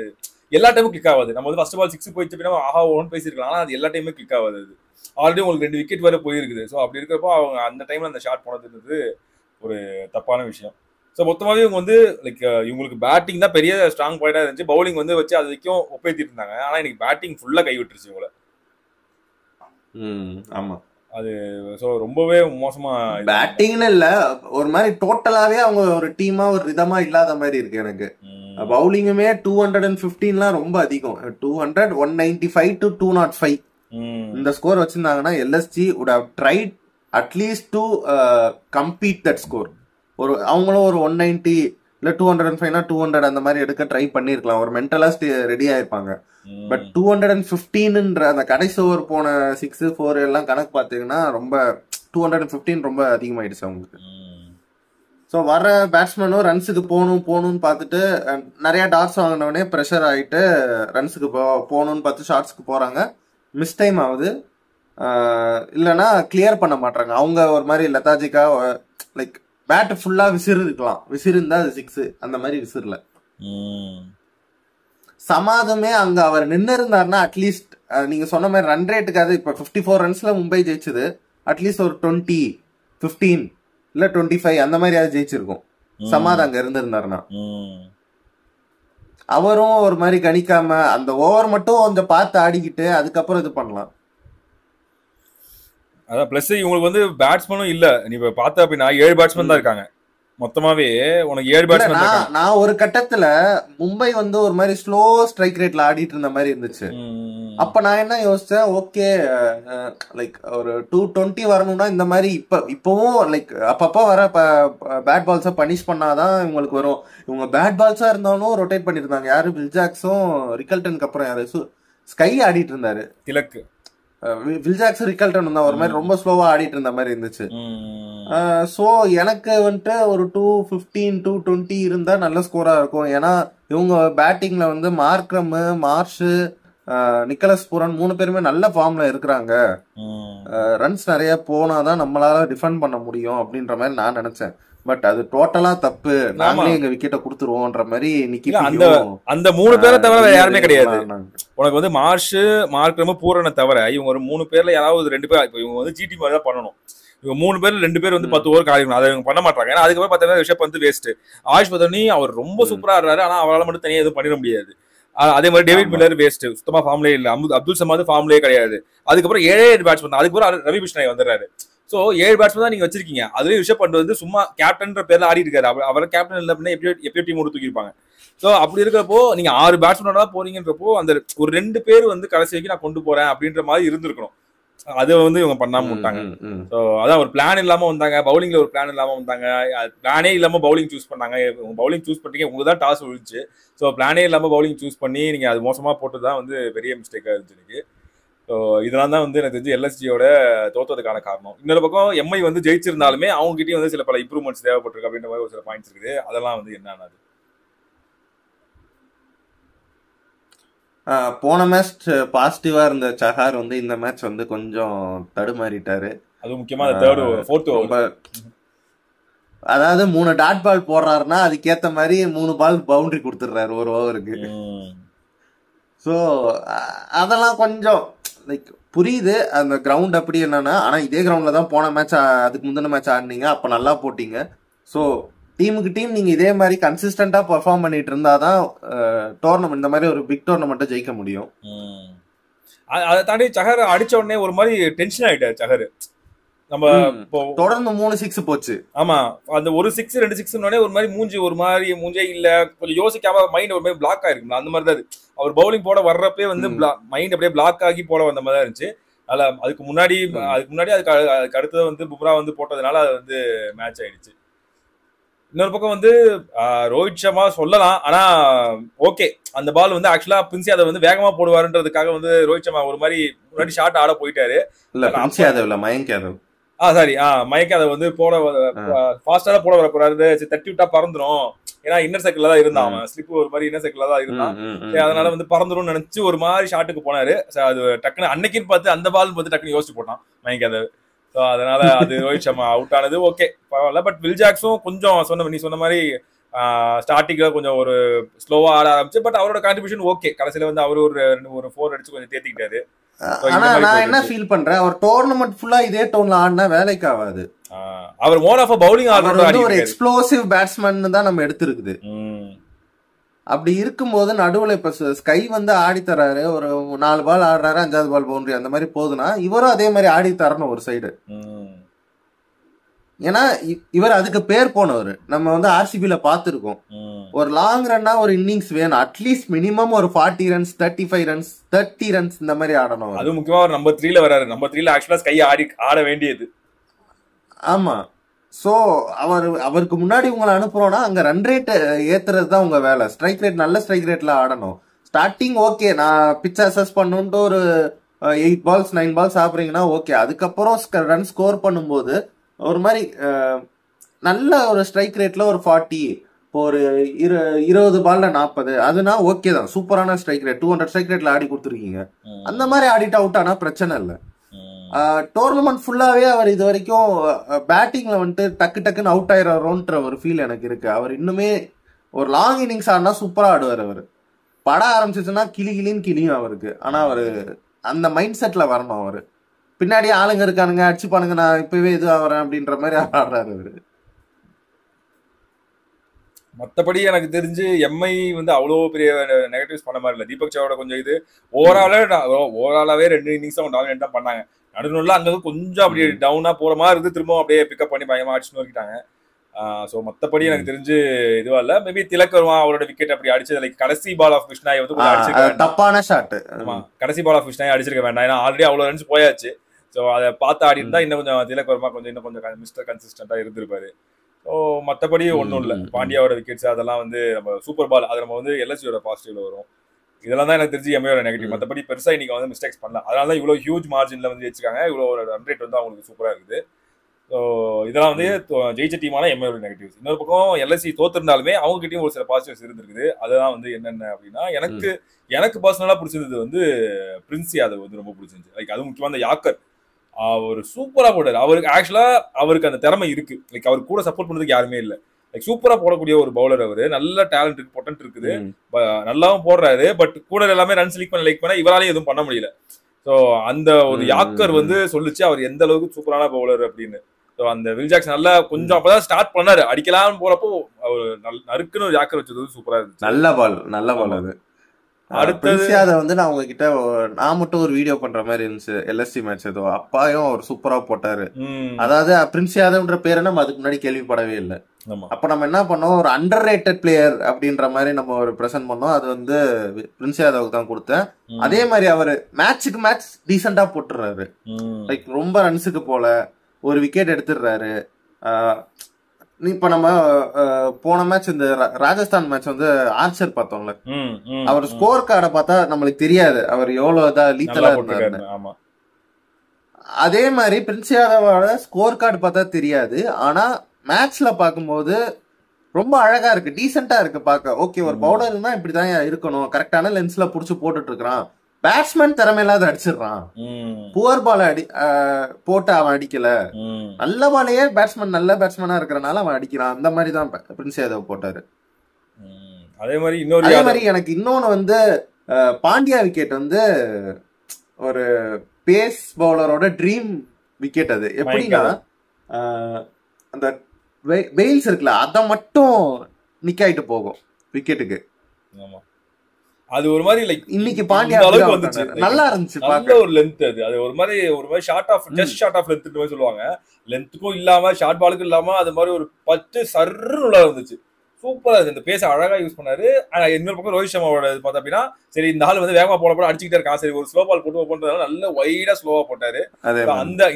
எல்லா டைமும் கிளிக் ஆகாது. நம்ம வந்து ஃபர்ஸ்ட் பால் 6 போயிடுச்சு அப்படின்னா ஆஹா ஓன்னு பேசிருக்கலாம். ஆனா அது எல்லா டைமுமே கிளிக் ஆகாது. அது ஆல்ரெடி உங்களுக்கு 2 விக்கெட் வரை போயிருக்குது. ஸோ அப்படி இருக்கிறப்போ அவங்க அந்த டைம்ல அந்த ஷாட் போனதுன்றது ஒரு தப்பான விஷயம். ஸோ மொத்தமாகவே இவங்க வந்து லைக் இவங்களுக்கு பேட்டிங் தான் பெரிய ஸ்ட்ராங் பாயிண்டா இருந்துச்சு. பவுலிங் வந்து வச்சு அது வரைக்கும் ஒப்பேத்திட்டு இருந்தாங்க. ஆனா இன்னைக்கு பேட்டிங் ஃபுல்லா கை விட்டுருச்சு இவங்களை. ஆமா, அது சோ ரொம்பவே மோசமா. பேட்டிங்னு இல்ல, ஒரு மாதிரி டோட்டலாவே அவங்க ஒரு டீமா ஒரு விதமா இல்லாத மாதிரி இருக்கு எனக்கு. பவுலிங்குமே 215 ரொம்ப அதிகம். 200, 195 to 205 இந்த ஸ்கோர் வச்சிருந்தாங்கன்னா LSG would have tried at least to compete that score. ஒரு அவங்களும் ஒரு 190 இல்ல 205னா 200 அந்த மாதிரி எடுக்க ட்ரை பண்ணிருக்கலாம். ஒரு மென்டலா ரெடி ஆயிருப்பாங்க. பட் 215ன்ற அந்த கடைசி ஓவர் போன 6, 4 எல்லாம் கணக்கு பாத்தீங்கன்னா ரொம்ப 215 ரொம்ப அதிகமாயிடுச்சு அவங்களுக்கு. ஸோ வர பேட்ஸ்மேனும் ரன்ஸுக்கு போகணும்னு பார்த்துட்டு நிறைய டாட்ஸ் வாங்கினவனே ப்ரெஷர் ஆகிட்டு ரன்ஸுக்கு போகணும்னு பார்த்து ஷார்ட்ஸ்க்கு போறாங்க. மிஸ் டைம் ஆகுது, இல்லைன்னா கிளியர் பண்ண மாட்டாங்க. அவங்க ஒரு மாதிரி லெத்தாஜிக்கா லைக் பேட் ஃபுல்லா விசிறிருக்கலாம், விசிறிருந்தா அது 6, அந்த மாதிரி விசிறல. சமாதமே அங்க அவர் நின்று இருந்தாருன்னா அட்லீஸ்ட் நீங்க சொன்ன மாதிரி ரன் ரேட்டுக்காது இப்ப 54 ரன்ஸ்ல மும்பை ஜெயிச்சது, அட்லீஸ்ட் ஒரு 20, 15 இல்ல 25 அந்த மாதிரி யாரும் ஜெயிச்சிருக்கும். சமாத் அங்க இருந்திருந்தாருன்னா. அவரும் ஒரு மாதிரி கணிக்காம அந்த ஓவர் மட்டும் கொஞ்சம் பார்த்து ஆடிக்கிட்டு அதுக்கப்புறம் இது பண்ணலாம். அதான் பிளஸ் இவங்களுக்கு வந்து பேட்ஸ்மேனும் இல்ல. நீ இப்ப பார்த்த அப்படின்னா 7 பேட்ஸ்மேன் தான் இருக்காங்க மொத்தமாவே. உனக்கு 7 பேட்ஸ்மேன். நான் ஒரு கட்டத்துல மும்பை வந்து ஒரு மாதிரி ஸ்லோ ஸ்ட்ரைக் ரேட்ல ஆடிட்டு இருந்த மாதிரி இருந்துச்சு. அப்ப நான் என்ன யோசிச்சேன், ஓகே லைக் ஒரு 220 வரணும்னா இந்த மாதிரி இப்பவும் லைக் அப்பப்ப வர பேட் பால்ஸா பனிஷ் பண்ணாதான் இவங்களுக்கு வரும். இவங்க பேட் பால்ஸா இருந்தாலும் ரொட்டேட் பண்ணிட்டு இருந்தாங்க. யாரு வில் ஜாக்ஸும் ரிக்கல்டனுக்கு அப்புறம் யாரு ஸ்கை ஆடிட்டு இருந்தாரு. திலக் வில் ஜாக்ஸ் ரிக்கல்டன் தான் ஒரு மாதிரி ரொம்ப ஸ்லோவா ஆடிட்டு இருந்த மாதிரி இருந்துச்சு. சோ எனக்கு வந்துட்டு ஒரு 215, 220 இருந்தா நல்ல ஸ்கோரா இருக்கும். ஏன்னா இவங்க பேட்டிங்ல வந்து மார்க்ரம், மார்ஷ், நிக்கலஸ் பூரன் 3 பேருமே நல்ல ஃபார்ம்ல இருக்கிறாங்க. ரன்ஸ் நிறைய போனாதான் நம்மளால டிஃபெண்ட் பண்ண முடியும் அப்படின்ற மாதிரி நான் நினைச்சேன். பட் அது டோட்டலா தப்பு. நாங்களே எங்க விக்கெட்டை கொடுத்துருவோம்ன்ற மாதிரி அந்த 3 பேரை தவிர யாருமே கிடையாது. உனக்கு வந்து மார்க்ரம், பூரனை தவிர இவங்க ஒரு 3 பேர்ல யாராவது 2 பேர். இப்ப இவங்க வந்து ஜிடி மாதிரி தான் பண்ணணும். இவங்க 3 பேர்ல 2 பேர் வந்து 10 ஓவர் காலிக்கணும். அதை இவங்க பண்ண மாட்டாங்க. ஏன்னா அதுக்கப்புறம் பார்த்தா ரிஷப் வந்து வேஸ்ட். ஆயுஷ் பதனி அவர் ரொம்ப சூப்பரா ஆடுறாரு, ஆனா அவரால் மட்டும் தனியாக எதுவும் பண்ணிட முடியாது. அதே மாதிரி டேவிட் மில்லர் வேஸ்ட், சுத்தமா ஃபார்ம்லேயே இல்ல. அப்துல் சமாத் ஃபார்ம்லேயே கிடையாது. அதுக்கப்புறம் 7 பேட்ஸ்மேன், அதுக்கப்புறம் ரவி பிஷ்ணாய் வந்துடுறாரு. சோ 7 பேட்ஸ்மேன் தான் நீங்க வச்சிருக்கீங்க. அதுலயும் ரிஷப் பண்ட் வந்து சும்மா கேப்டன்ற பேர்ல ஆடி இருக்காரு. அவர் கேப்டன் இல்ல அப்படின்னா எப்பயோ டீம் தூக்கி இருப்பாங்க. சோ அப்படி இருக்கிறப்போ நீங்க 6 பேட்ஸ்மேனோட போறீங்கன்றப்போ அந்த ஒரு 2 பேர் வந்து கடைசி வரைக்கும் நான் கொண்டு போறேன் அப்படின்ற மாதிரி இருந்திருக்கணும். அதை வந்து இவங்க பண்ணாம விட்டாங்க. ஸோ அதான் ஒரு பிளான் இல்லாம வந்தாங்க, பவுலிங்ல ஒரு பிளான் இல்லாம வந்தாங்க, பிளானே இல்லாம பவுலிங் சூஸ் பண்ணாங்க. பவுலிங் சூஸ் பண்ணிட்டீங்க, உங்களுக்கு தான் டாஸ் விழுச்சு. ஸோ பிளானே இல்லாம பவுலிங் சூஸ் பண்ணி நீங்க அது மோசமா போட்டு தான் வந்து பெரிய மிஸ்டேக்கா இருந்துச்சு எனக்கு. ஸோ இதெல்லாம் தான் வந்து எனக்கு தெரிஞ்சு எல்எஸ்ஜியோட தோத்ததுக்கான காரணம். இன்னொரு பக்கம் எம்ஐ வந்து ஜெயிச்சிருந்தாலுமே அவங்க கிட்டயும் வந்து சில பல இம்ப்ரூவ்மெண்ட்ஸ் தேவைப்பட்டிருக்கு அப்படின்ற மாதிரி ஒரு சில பாயிண்ட்ஸ் இருக்குது. அதெல்லாம் வந்து என்னன்னா போன மேட்ச் பாசிட்டிவா இருந்த சஹார் வந்து இந்த மேட்ச் வந்து கொஞ்சம் தடுமாறிட்டாரு. அது முக்கியமா தேர்ட் ஃபோர்த் ஓவர், அதாவது 3 டாட் பால் போடுறாருன்னா அதுக்கேத்த மாதிரி 3 பால் பவுண்டரி கொடுத்துடுறாரு ஒரு ஓவருக்கு. ஸோ அதெல்லாம் கொஞ்சம் லைக் புரியுது அந்த கிரவுண்ட் அப்படி என்னன்னா. ஆனா இதே கிரவுண்ட்ல தான் போன மேட்ச் அதுக்கு முந்தின மேட்ச் ஆடினீங்க, அப்ப நல்லா போட்டீங்க. ஸோ டீமுக்கு டீம் நீங்க இதே மாதிரி கன்சிஸ்டன்டா பெர்ஃபார்ம் பண்ணிட்டு இருந்தாதான் டோர்னமெண்ட் இந்த மாதிரி ஒரு பிக் டோர்னமெண்ட்டை ஜெயிக்க முடியும். அதை தாண்டி சஹர் அடிச்ச உடனே ஒரு மாதிரி டென்ஷன் ஆயிட்டாரு சஹர். நம்ம தொடர்ந்து 3 6 போச்சு. ஆமா, அந்த ஒரு 6 2 6 ஒரு மாதிரி மூஞ்சே இல்ல, கொஞ்சம் யோசிக்காம மைண்ட் ஒரு மாதிரி பிளாக் ஆயிருக்கும்ல, அந்த மாதிரி தான் அவர் பவுலிங் போட வர்றப்பே வந்து மைண்ட் அப்படியே பிளாக் ஆகி போட வந்த மாதிரி தான் இருந்துச்சு. அதனால அதுக்கு முன்னாடி அதுக்கு அடுத்தது வந்து பும்ரா வந்து போட்டதுனால அது வந்து மேட்ச் ஆயிடுச்சு. இன்னொரு பக்கம் வந்து ரோஹித் சர்மா சொல்லலாம், ஆனா ஓகே அந்த பால் வந்து ஆக்சுவலா பிரின்ஸ் யாதவ் வந்து வேகமா போடுவாருன்றதுக்காக வந்து ரோஹித் சர்மா ஒரு மாதிரி முன்னாடி ஷாட் ஆட போயிட்டாரு. மயங்க் யாதவ் மயங்க் யாதவ் வந்து போட ஃபாஸ்டா போட வர போறாரு, தட்டி விட்டா பறந்துரும். ஏன்னா இன்னர் சர்க்கிள்ல தான் இருந்தான், அவன் ஸ்லிப் ஒரு மாதிரி இன்னர் சர்க்கிள்ல தான் இருந்தான். அதனால வந்து பறந்துரும் நினைச்சு ஒரு மாதிரி ஷாட்டுக்கு போனாரு. அது டக்குன்னு அன்னைக்குன்னு பார்த்து அந்த பால் வந்து டக்குன்னு யோசிச்சு போட்டான் மயங்க் யாதவ். ஸோ அதனால அது ரோஹித் சர்மா அவுட் ஆனது ஓகே பரவாயில்ல. பட் வில் ஜாக்ஸும் கொஞ்சம் நீ சொன்ன மாதிரி ஸ்டார்டிங்ல கொஞ்சம் ஒரு ஸ்லோவா ஆட ஆரம்பிச்சு. பட் அவரோட கான்ட்ரிபியூஷன் ஓகே, கடைசியில வந்து அவரு ஒரு 4 அடிச்சு கொஞ்சம் தேத்திக்கிட்டாரு. ஆனா நான் என்ன ஃபீல் பண்றேன், அவர் டோர்னமெண்ட் ஃபுல்லா இதே டோன்ல ஆடினா வேலைக்கு ஆகாது. அவர் மோர் ஆஃப் பவுலிங் ஆல்ரவுண்டர், ஒரு எக்ஸ்ப்ளோசிவ் பேட்ஸ்மேன் தான் நம்ம எடுத்திருக்குது. அப்படி இருக்கும்போது நடுவுல இப்ப ஸ்கை வந்து ஆடி தராரு, ஒரு 4 பால் ஆடுறாரு, 5வது பால் பவுண்டரி அந்த மாதிரி போகுதுன்னா இவரும் அதே மாதிரி ஆடி தரணும் ஒரு சைடு. ஏன்னா இவர் அதுக்கு பேர் போனவர், நம்ம வந்து ஆர்சிபில பாத்துருக்கோம். ஒரு லாங் ரன்னா ஒரு இன்னிங்ஸ் வேணும், அட்லீஸ்ட் மினிமம் ஒரு 40 ரன்ஸ் 35 ரன்ஸ் 30 ரன்ஸ் இந்த மாதிரி ஆடணும். அது முக்கியமா ஒரு நம்பர் 3ல வராரு. நம்பர் 3ல ஆக்சுவலா ஸ்கை ஆட வேண்டியது. ஆமா, சோ அவருக்கு முன்னாடி உங்களை அனுப்புறோம்னா அங்க ரன் ரேட் ஏத்துறது தான் உங்க வேலை. ஸ்ட்ரைக் ரேட் நல்ல ஸ்ட்ரைக் ரேட்ல ஆடணும். ஸ்டார்டிங் ஓகே, நான் பிட்ச் அசஸ் பண்ணுன்ட்டு ஒரு 8 பால்ஸ் 9 பால்ஸ் ஆடுறீங்கன்னா ஓகே. அதுக்கப்புறம் ரன் ஸ்கோர் பண்ணும்போது ஒரு மாதிரி நல்ல ஒரு ஸ்ட்ரைக் ரேட்ல ஒரு 40, இப்போ ஒரு 20 பால்ல 40, அதுனா ஓகே தான், சூப்பரான ஸ்ட்ரைக் ரேட். 200 ஸ்ட்ரைக் ரேட்ல ஆடி கொடுத்துருக்கீங்க. அந்த மாதிரி ஆடிட்டு அவுட் ஆனா பிரச்சனை இல்லை. டோர்னமெண்ட் ஃபுல்லாவே அவர் இது வரைக்கும் பேட்டிங்ல வந்துட்டு டக்குன்னு அவுட் ஆயிரோன்ற ஒரு ஃபீல் எனக்கு இருக்கு. அவர் இன்னுமே ஒரு லாங் இன்னிங்ஸ் ஆடினா சூப்பரா ஆடுவார். அவர் பட ஆரம்பிச்சிச்சுன்னா கிளின்னு கிளியும் அவருக்கு. ஆனா அவரு அந்த மைண்ட் செட்ல வரணும். அவரு பின்னாடி ஆளுங்க இருக்கானுங்க அடிச்சு பானுங்க, நான் இப்பவே இது ஆகிறேன் அப்படின்ற மாதிரி ஆடுறாரு அவரு. மற்றபடி எனக்கு தெரிஞ்சு எம்ஐ வந்து அவ்வளோ பெரிய நெகட்டிவ்ஸ் பண்ண மாதிரி இல்லை. தீபக் சஹரோட கொஞ்சம் இது ஓவராலாவே 2 இன்னிங்ஸ் அவங்க டாமினேட் தான் பண்ணாங்க. நடுநூல்ல அங்கே கொஞ்சம் அப்படியே டவுனா போற மாதிரி இருந்து திரும்ப அப்படியே பிக்கப் பண்ணி பயமா அடிச்சுன்னு வரைக்கிட்டாங்க. ஸோ மற்றபடி எனக்கு தெரிஞ்சு இதுவா இல்லை. மேபி திலக் வருவான், அவரோட விக்கெட் அப்படி அடிச்சது லைக் கடைசி பால் ஆஃப் கிருஷ்ணாய் வந்து அடிச்சிருக்க தப்பான ஷாட். ஆமா, கடைசி பால் ஆஃப் கிருஷ்ணாய் அடிச்சிருக்க வேண்டாம், ஏன்னா ஆல்ரெடி அவ்வளோ ரன்ஸ் போயாச்சு. ஸோ அதை பார்த்து ஆடி இருந்தா இன்னும் கொஞ்சம் திலக் வருமா இன்னும் கொஞ்சம் மிஸ்டர் கன்சிஸ்டண்டா இருந்திருப்பாரு. ஸோ மற்றபடி ஒன்றும் இல்லை. பாண்டியாவோட விக்கெட்ஸ் அதெல்லாம் வந்து நம்ம சூப்பர் பால், அது நம்ம வந்து எல்எஸ்சியோட பாசிட்டிவ்ல வரும். இதெல்லாம் தான் எனக்கு தெரிஞ்சு எம்ஐயோட நெகட்டிவ். மற்றபடி பெருசா இன்னைக்கு வந்து மிஸ்டேக்ஸ் பண்ணல. அதனால தான் இவ்வளோ ஹியூஜ் மார்ஜின்ல வந்து வச்சிருக்காங்க. இவ்வளோ ஒரு ரன் ரேட் வந்து அவங்களுக்கு சூப்பரா இருக்குது. ஸோ இதெல்லாம் வந்து ஜெயிச்ச டீமான எம்ஐயோட நெகட்டிவ்ஸ். இன்னொரு பக்கம் எல்எஸ்சி தோத்திருந்தாலுமே அவங்க கிட்டயும் ஒரு சில பாசிட்டிவ்ஸ் இருந்திருக்குது. அதுதான் வந்து என்னென்ன அப்படின்னா, எனக்கு பர்சனலா பிடிச்சிருந்தது வந்து பிரின்ஸ் யாதவ் வந்து ரொம்ப பிடிச்சிருந்துச்சு. லைக் அது முக்கியமா அந்த யாக்கர் அவர் சூப்பரா போட்டாரு. அவருக்கு அந்த திறமை இருக்கு. லைக் அவர் கூட சப்போர்ட் பண்றதுக்கு யாருமே இல்லை. லைக் சூப்பரா போடக்கூடிய ஒரு பவுலர். அவரு நல்ல டேலண்ட் இருக்கு, பொட்டன்ட் இருக்குது, நல்லாவும் போடுறாரு. பட் கூட எல்லாமே ரன்ஸ் லைக் பண்ண இவராலையும் எதுவும் பண்ண முடியல. ஸோ அந்த ஒரு யாக்கர் வந்து சொல்லிச்சு அவர் எந்த அளவுக்கு சூப்பரான பவுலர் அப்படின்னு. ஸோ அந்த வில் ஜாக்சன் நல்லா கொஞ்சம் அப்பதான் ஸ்டார்ட் பண்ணாரு, அடிக்கலாம்னு போறப்போ அவர் நறுக்குன்னு ஒரு யாக்கர் வச்சது சூப்பரா இருந்துச்சு. நல்ல பால் அது. அடுத்தது அதை வந்து நான் உங்ககிட்ட நான் மட்டும் ஒரு வீடியோ பண்ற மாதிரி இருந்துச்சு. எல்எஸ்சி மேட்ச் ஏதோ அப்பாயும் அவர் சூப்பரா போட்டாரு. அதாவது பிரின்ஸ் யாதவ்ன்ற பேரை நம்ம அதுக்கு முன்னாடி கேள்விப்படவே இல்லை. அப்ப நம்ம என்ன பண்ணோம், ஒரு அண்டர் ரேட்டட் பிளேயர் அப்படின்ற மாதிரி நம்ம ஒரு பிரசன்ட் பண்ணோம். அது வந்து பிரின்ஸ் யாதவுக்கு தான் கொடுத்தேன். அதே மாதிரி அவரு மேட்சுக்கு மேட்ச் டீசெண்டா போட்டுறாரு. லைக் ரொம்ப ரன்ஸுக்கு போல ஒரு விக்கெட் எடுத்துடுறாரு. இப்ப நம்ம போன மேட்ச் இந்த ராஜஸ்தான் மேட்ச் வந்து ஆர்ச்சர் பார்த்தோம்ல, அவர் ஸ்கோர் கார்டை பார்த்தா நம்மளுக்கு தெரியாது அவர் எவ்வளவு லீத்தலா இருந்தாரு. அதே மாதிரி பிரின்ஸ் யாதவோட ஸ்கோர் கார்டு பார்த்தா தெரியாது, ஆனா மேட்ச்ல பார்க்கும்போது ரொம்ப அழகா இருக்கு, டீசெண்டா இருக்கு பார்க்க. ஓகே, ஒரு பவுலர்னா இப்படிதான் இருக்கணும், கரெக்டான லென்ஸ்ல புடிச்சு போட்டுட்டு இருக்கான். பேட்ஸ்மேன் திறமையில்லாத அடிச்சிடறான், புவர் பால் போட்டு அவன் அடிக்கல, நல்ல பாலையே பேட்ஸ்மேன் நல்ல பேட்ஸ்மேனா இருக்கிறனால அவன் அடிக்கிறான். அந்த மாதிரி தான் பிரின்ஸ் யாதவ் போட்டாரு. அதே மாதிரி எனக்கு இன்னொன்னு வந்து பாண்டியா விக்கெட் வந்து ஒரு பேஸ் பவுலரோட ட்ரீம் விக்கெட். அது எப்படின்னா அந்த பெயில்ஸ் இருக்குல்ல, அத மட்டும் நிக்காயிட்டு போகும் விக்கெட்டுக்கு. அது ஒரு மாதிரி லைக் இன்னைக்கு பாண்டியா அளவுக்கு வந்துச்சு, நல்லா இருந்துச்சு நல்ல ஒரு லென்த். அது ஒரு மாதிரி short of just short of length சொல்லுவாங்க. லென்த்துக்கும் இல்லாம ஷார்ட் பாலுக்கும் இல்லாம அது மாதிரி ஒரு 10 சர்ன்னு இருந்துச்சு. சூப்பரா இருக்கு. இந்த பேச அழகா யூஸ் பண்ணாரு. இன்னொரு பக்கம் ரோஹித் சர்மாவோட பார்த்தா அப்படின்னா, சரி இந்த ஆள் வந்து வேகமா போட அடிச்சுக்கிட்டே இருக்கான், சரி ஒரு ஸ்லோ பால் போட்டு போன்றதால நல்ல வைடா ஸ்லோவா போட்டாரு.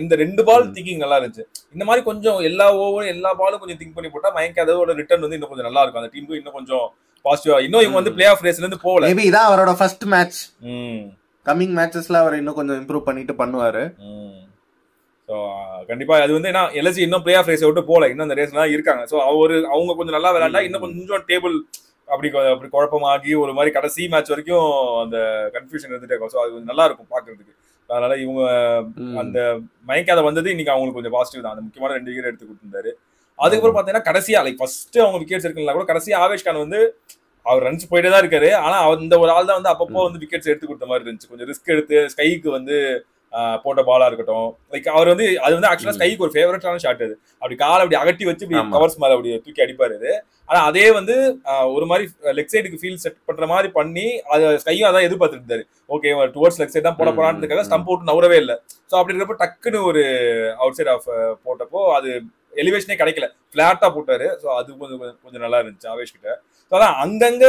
இந்த 2 பால் திங்கிங் நல்லா இருந்துச்சு. இந்த மாதிரி கொஞ்சம் எல்லா ஓவரும் எல்லா பாலும் கொஞ்சம் திங்க் பண்ணி போட்டா மயங்க் யாதவோட ரிட்டர்ன் வந்து இன்னும் கொஞ்சம் நல்லா இருக்கும். அந்த டீமுக்கு இன்னும் கொஞ்சம் பாசிட்டிவா. இன்னும் இவங்க வந்து பிளே ஆஃப் ரேஸ்ல இருந்து போகல. மேபி இதான் அவரோட ஃபர்ஸ்ட் மேட்ச். கமிங் மேட்சஸ்ல அவர் இன்னும் கொஞ்சம் இம்ப்ரூவ் பண்ணிட்டு பண்ணுவாரு. கண்டிப்பா அது வந்து என்ன எல்எஸ்சி இன்னும் பிளே ஆஃப் ரேஸ் விட்டு போல, இன்னும் அந்த ரேஸ்ல தான் இருக்காங்க. ஸோ அவங்க கொஞ்சம் நல்லா விளையாண்டா இன்னும் கொஞ்சம் டேபிள் அப்படி குழப்பமாகி ஒரு மாதிரி கடைசி மேட்ச் வரைக்கும் அந்த கன்ஃபியூஷன் இருந்துட்டே இருக்கும். ஸோ அது கொஞ்சம் நல்லா இருக்கும் பாக்குறதுக்கு. அதனால இவங்க அந்த மயங்க் யாதவ் வந்தது இன்னைக்கு அவங்களுக்கு கொஞ்சம் பாசிட்டிவ் தான். அந்த முக்கியமான 2 விக்கெட் எடுத்து கொடுத்திருந்தாரு. அதுக்கப்புறம் பாத்தீங்கன்னா கடைசியா லைக் ஃபர்ஸ்ட் அவங்க விக்கெட்ஸ் இருக்குங்களா கூட கடைசியா ஆவேஷ் கான் வந்து அவர் ரன்ஸ் போயிட்டே தான் இருக்காரு. ஆனா இந்த ஒரு ஆள் தான் வந்து அப்பப்போ வந்து விக்கெட்ஸ் எடுத்து கொடுத்த மாதிரி இருந்துச்சு. கொஞ்சம் ரிஸ்க் எடுத்து ஸ்கைக்கு வந்து போட்ட பாலா இருக்கட்டும், லைக் அவர் வந்து அது வந்து ஆக்சுவலா ஸ்கைக்கு ஒரு ஃபேவரட்டான ஷாட். அது அப்படி காலை அப்படி அகட்டி வச்சு கவர்ஸ் மேல அப்படி தூக்கி அடிப்பாரு. ஆனா அதே வந்து ஒரு மாதிரி லெக் சைடுக்கு ஃபீல் செட் பண்ற மாதிரி பண்ணி அது ஸ்கையும் அதான் எதிர்பார்த்துட்டு இருந்தாரு. ஓகே டுவர்ட்ஸ் லெக் சைட் தான் போட போறான்றதுக்காக ஸ்டம்ப் அவுட் நவரவே இல்லை. ஸோ அப்படி இருக்கிறப்ப டக்குன்னு ஒரு அவுட் சைட் ஆஃப் போட்டப்போ அது எலிவேஷனே கிடைக்கல, பிளாட்டா போட்டாரு. ஸோ அது கொஞ்சம் நல்லா இருந்துச்சு ஆவேஷ் கிட்ட. ஸோ அதான் அங்கங்க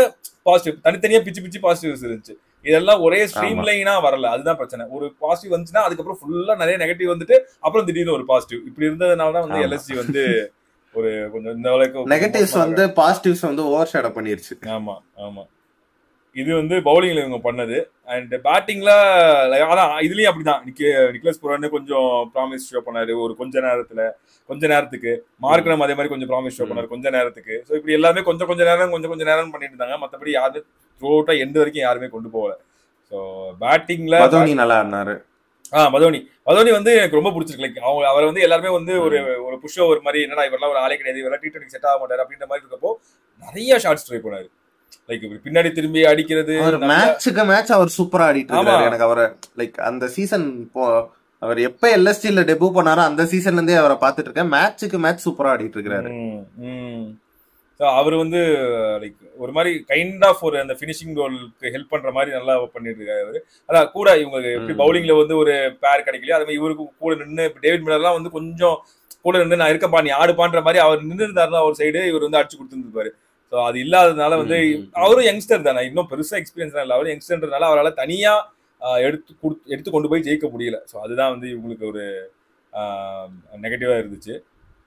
பாசிட்டிவ், தனித்தனியா பிச்சு பாசிட்டிவ்ஸ் இருந்துச்சு. இதெல்லாம் ஒரே ஸ்ட்ரீம் லைனா வரல, அதுதான் பிரச்சனை. ஒரு பாசிட்டிவ் வந்துச்சுன்னா அதுக்கப்புறம் ஃபுல்லா நிறைய நெகட்டிவ் வந்துட்டு அப்புறம் திடீர்னு ஒரு பாசிட்டிவ் இப்படி இருந்ததுனால தான் வந்து எல்எஸ்சி வந்து ஒரு கொஞ்சம் இந்த அளவுக்கு நெகட்டிவ்ஸ் வந்து பாசிட்டிவ்ஸ் வந்து ஓவர் ஷேடோ பண்ணிருச்சு. ஆமா ஆமா, இது வந்து பவுலிங்ல இவங்க பண்ணது. அண்ட் பேட்டிங்ல அதான் இதுலயும் அப்படிதான். நிக்லஸ் புரான் கொஞ்சம் ப்ராமிஸ் ஷோ பண்ணாரு ஒரு கொஞ்ச நேரத்துக்கு. மார்க்ரம் அதே மாதிரி கொஞ்சம் ப்ராமிஸ் ஷோ பண்ணாரு கொஞ்ச நேரத்துக்கு. ஸோ இப்படி எல்லாமே கொஞ்சம் நேரம் பண்ணிட்டு இருந்தாங்க. மற்றபடி யாருமே த்ரூ அவுட்டா எண்ட் வரைக்கும் யாருமே கொண்டு போகல. ஸோ பேட்டிங்ல மதோனி நல்லா இருந்தாரு. மதோனி வந்து எனக்கு ரொம்ப பிடிச்சிருக்கு. லைக் அவரை வந்து எல்லாருமே வந்து ஒரு புஷ் ஓவர் மாதிரி, என்னடா இவரெல்லாம் ஒரு ஆளே கிடையாது, இவரெல்லாம் T20 செட் ஆக மாட்டாரு அப்படின்ற மாதிரி இருக்கப்போ நிறைய ஷாட்ஸ் ட்ரை பண்ணாரு. லைக் பின்னாடி திரும்பி அடிக்கிறது, மேட்சுக்கு மேட்ச் அவர் சூப்பரா ஆடிட்டு இருக்காரு. எனக்கு அவரை லைக் அந்த சீசன் அவர் எப்ப எல்எஸ்டில டெபு பண்ணாரோ அந்த சீசன்ல இருந்தே அவரை பார்த்துட்டு இருக்கேன். மேட்சுக்கு மேட்ச் சூப்பரா ஆடிட்டு இருக்காரு. அவர் வந்து லைக் ஒரு மாதிரி கைண்ட் ஆஃப் ஒரு அந்த பினிஷிங் ரோலுக்கு ஹெல்ப் பண்ற மாதிரி நல்லா பண்ணிட்டு இருக்காரு அவரு. அதான் கூட இவங்க எப்படி பவுலிங்ல வந்து ஒரு பேர் கிடைக்கலையோ அதே மாதிரி இவருக்கு கூட நின்று டேவிட் மில்லர்லாம் வந்து கொஞ்சம் கூட நின்று நான் இருக்கப்பா நீ ஆடுப்பான்ற மாதிரி அவர் நின்று இருந்தாருன்னா ஒரு சைடு இவர் வந்து அடிச்சு கொடுத்துருப்பாரு. ஸோ அது இல்லாததுனால வந்து அவரும் யங்ஸ்டர் தானே, இன்னும் பெருசா எக்ஸ்பீரியன்ஸ் இல்லை, அவரும் யங்ஸ்டர்ன்றதுனால அவரால் தனியா எடுத்து கொண்டு போய் ஜெயிக்க முடியல. ஸோ அதுதான் வந்து இவங்களுக்கு ஒரு நெகட்டிவா இருந்துச்சு.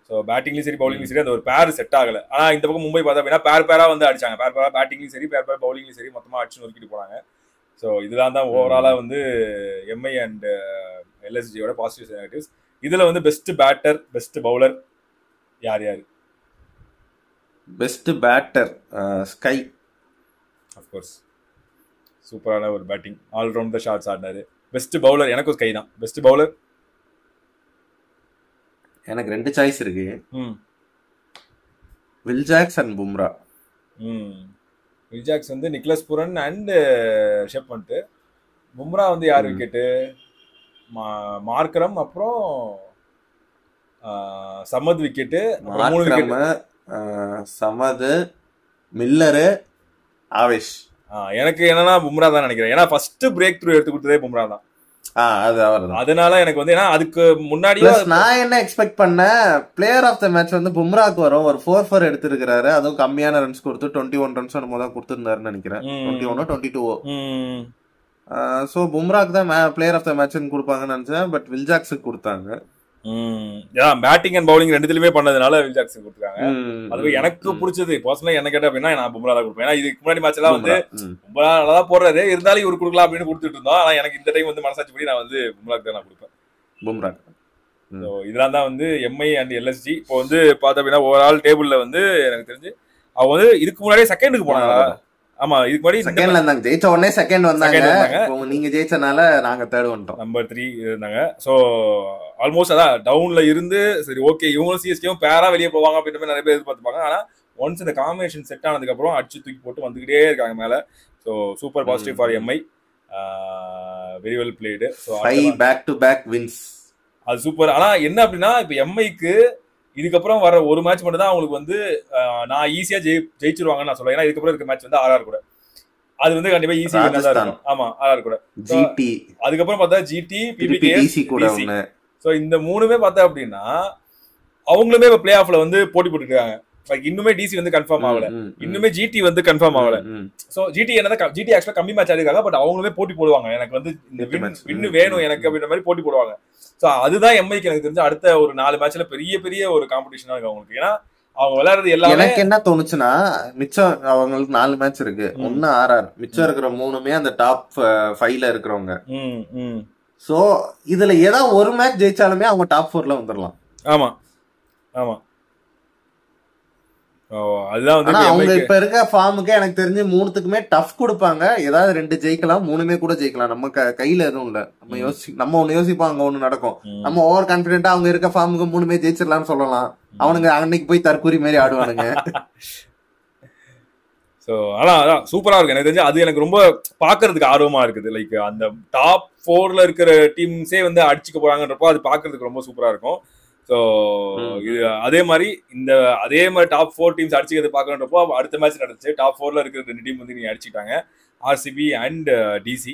ஸோ பேட்டிங்லையும் சரி பவுலிங்லையும் சரி அந்த ஒரு பேர் செட் ஆகலை. ஆனால் இந்த பக்கம் மும்பை பார்த்தா அப்படின்னா பேரா வந்து அடிச்சாங்க. பேரா பேட்டிங்லையும் சரி பேர் பவுலிங்லையும் சரி மொத்தமாக அடிச்சு நொறுக்கிட்டு போனாங்க. ஸோ இதெல்லாம் தான் ஓவராலாக வந்து எம்ஐ அண்ட் எல்எஸ்ஜியோட பாசிட்டிவ்ஸ் நெகட்டிவ்ஸ். இதில் வந்து பெஸ்ட் பேட்டர் பெஸ்ட் பவுலர் யார்? பெஸ்ட் பேட்டர் ஸ்கை அஃப்கோர்ஸ், சூப்பரான ஒரு பேட்டிங், ஆல்ரவுண்ட் த ஷாட்ஸ் ஆடினாரு. பெஸ்ட் பவுலர் எனக்கும் ஸ்கை தான். பெஸ்ட் பவுலர் எனக்கு 2 சாய்ஸ் இருக்கு, Will Jacks and Bumrah. Will Jacks வந்து நிக்லஸ் புரன் அண்ட் ஷெப் பண்ணிட்டு, பும்ரா வந்து யார் விக்கெட்டு மார்க்கரம், அப்புறம் சமத் விக்கெட்டு, சமத், மில்லரு, ஆவேஷ். எனக்கு என்னன்னா பும்ரா தான் நினைக்கிறேன். ஏன்னா ஃபர்ஸ்ட் பிரேக் த்ரூ எடுத்து கொடுத்ததே பும்ரா தான். அது அவர்தான். அதனால எனக்கு வந்து ஏன்னா அதுக்கு முன்னாடியே நான் என்ன எக்ஸ்பெக்ட் பண்ணேன், பிளேயர் ஆஃப் த மேட்ச் வந்து பும்ராக்கு வரும். ஒரு 4-4 எடுத்திருக்காரு, அதுவும் கம்மியான ரன்ஸ் கொடுத்து 21 ரன்ஸ் நம்ம தான் கொடுத்திருந்தாருன்னு நினைக்கிறேன். 21 22. சோ பும்ராக்கு தான் பிளேயர் ஆஃப் த மேட்ச்னு கொடுப்பாங்கன்னு நினைச்சேன். பட் வில்ஜாக்ஸுக்கு கொடுத்தாங்க. பேட்டிங் அண்ட் பவுலிங் ரெண்டுலயுமே பண்ணதுனால வில் ஜாக்சன் கொடுத்துருக்காங்க. அது எனக்கு பிடிச்சது பர்சனலா என்ன கேட்டா அப்படின்னா நான் பும்ரா தான் கொடுப்பேன். ஏன்னா இதுக்கு முன்னாடி மேட்ச் எல்லாம் வந்து பும்ரா நல்லா தான் போடுறாரு, இருந்தாலும் இவர் கொடுக்கலாம் அப்படின்னு கொடுத்துட்டு இருந்தோம். ஆனா எனக்கு இந்த டைம் வந்து மனசாட்சி படி நான் வந்து பும்ராக்கு தான் நான் கொடுப்பேன். பும்ரா இதெல்லாம் தான் வந்து எம்ஐ அண்ட் எல்எஸ்ஜி. இப்போ வந்து பார்த்தா அப்படின்னா ஓவரால் டேபிள்ல வந்து எனக்கு தெரிஞ்சு அவங்க வந்து இதுக்கு முன்னாடியே செகண்டுக்கு போனாங்க. ஆமா, இதுக்கு முன்னாடி செகண்ட்ல இருந்தாங்க, ஜெயிச்ச உடனே செகண்ட் வந்தாங்க. நீங்க ஜெயிச்சனால நாங்க தேர்ட் வந்துட்டோம், நம்பர் 3 இருந்தாங்க. சோ ஆல்மோஸ்ட் அதான் டவுன்ல இருந்து சரி ஓகே இவங்களும் சிஎஸ்கேவும் பேரா வெளியே போவாங்க அப்படின்ற மாதிரி நிறைய பேர் எதிர்பார்த்துப்பாங்க. ஆனா ஒன்ஸ் இந்த காம்பினேஷன் செட் ஆனதுக்கு அப்புறம் அடிச்சு தூக்கி போட்டு வந்துகிட்டே இருக்காங்க மேல. So super positive for MI, very well played. So back to back wins, அது சூப்பர். ஆனா என்ன அப்படின்னா இப்ப எம்ஐக்கு இதுக்கப்புறம் வர ஒரு மேட்ச் மட்டும் தான் அவங்களுக்கு வந்து நான் ஈஸியா ஜெயிச்சிருவாங்கன்னு நான் சொல்லுவேன். ஏன்னா இதுக்கப்புறம் இருக்க மேட்ச் வந்து ஆர்ஆர் கூட, அது வந்து கண்டிப்பா ஈஸியா இருக்கும். ஆமா, ஆர்ஆர் கூட, ஜிடி, அதுக்கப்புறம் பார்த்தா ஜிடி, பிபிகே கூட. சோ இந்த மூணுமே பார்த்தா அப்படின்னா அவங்களுமே இப்ப பிளே ஆஃப்ல வந்து போட்டி போட்டுட்டு இருக்காங்க. இன்னுமே டிசி வந்து கன்ஃபார்ம் ஆகல, இன்னுமே ஜிடி வந்து கன்ஃபார்ம் ஆகல. சோ ஜிடி என்னதான் ஜிடி ஆக்சுவலா கம்மி மேட்ச் ஆடிருக்காங்க, பட் அவங்களுமே போட்டி போடுவாங்க. எனக்கு வந்து இந்த வின் வேணும் எனக்கு அப்படின்ற மாதிரி போட்டி போடுவாங்க. சோ அதுதான் எம்ஐக்கு எனக்கு தெரிஞ்சு அடுத்த ஒரு 4 மேட்ச்ல பெரிய பெரிய ஒரு காம்படிஷனா இருக்கு அவங்களுக்கு. ஏன்னா அவங்க விளையாடுறது எல்லாமே எனக்கு என்ன தோணுச்சுன்னா, மிச்சம் அவங்களுக்கு 4 மேட்ச் இருக்கு, 1 ஆர்ஆர், மிச்சம் இருக்கிற 3மே அந்த டாப் 5ல இருக்கிறவங்க. சோ இதுல ஏதாவது ஒரு மேட்ச் ஜெயிச்சாலுமே அவங்க டாப் 4ல வந்துடலாம். ஆமா ஆமா, அதுதான் வந்து அவங்க இப்ப இருக்க ஃபார்முக்கு எனக்கு தெரிஞ்சு 3த்துக்குமே டஃப் கொடுப்பாங்க. ஏதாவது 2 ஜெயிக்கலாம், 3மே கூட ஜெயிக்கலாம். நம்ம கையில எதுவும் இல்ல. நம்ம ஒண்ணு யோசிப்போம், அங்க ஒண்ணு நடக்கும். நம்ம ஓவர் கான்பிடென்டா அவங்க இருக்க ஃபார்முக்கு 3மே ஜெயிச்சிடலாம்னு சொல்லலாம். அவனுங்க அன்னைக்கு போய் தற்கூரி மாதிரி ஆடுவானுங்க. ஸோ ஆனால் அதான் சூப்பராக இருக்கு. எனக்கு தெரிஞ்சு அது எனக்கு ரொம்ப பார்க்கறதுக்கு ஆர்வமாக இருக்குது. லைக் அந்த டாப் 4ல இருக்கிற டீம்ஸே வந்து அடிச்சுக்க போறாங்கன்றப்போ அது பார்க்கறதுக்கு ரொம்ப சூப்பராக இருக்கும். ஸோ இது அதே மாதிரி டாப் 4 டீம்ஸ் அடிச்சுக்கிறது பார்க்கணுன்றப்போ அடுத்த மேட்ச் நடந்துச்சு. டாப் 4ல இருக்கிற 2 டீம் வந்து நீங்க அடிச்சுட்டாங்க, ஆர்சிபி அண்ட் டிசி.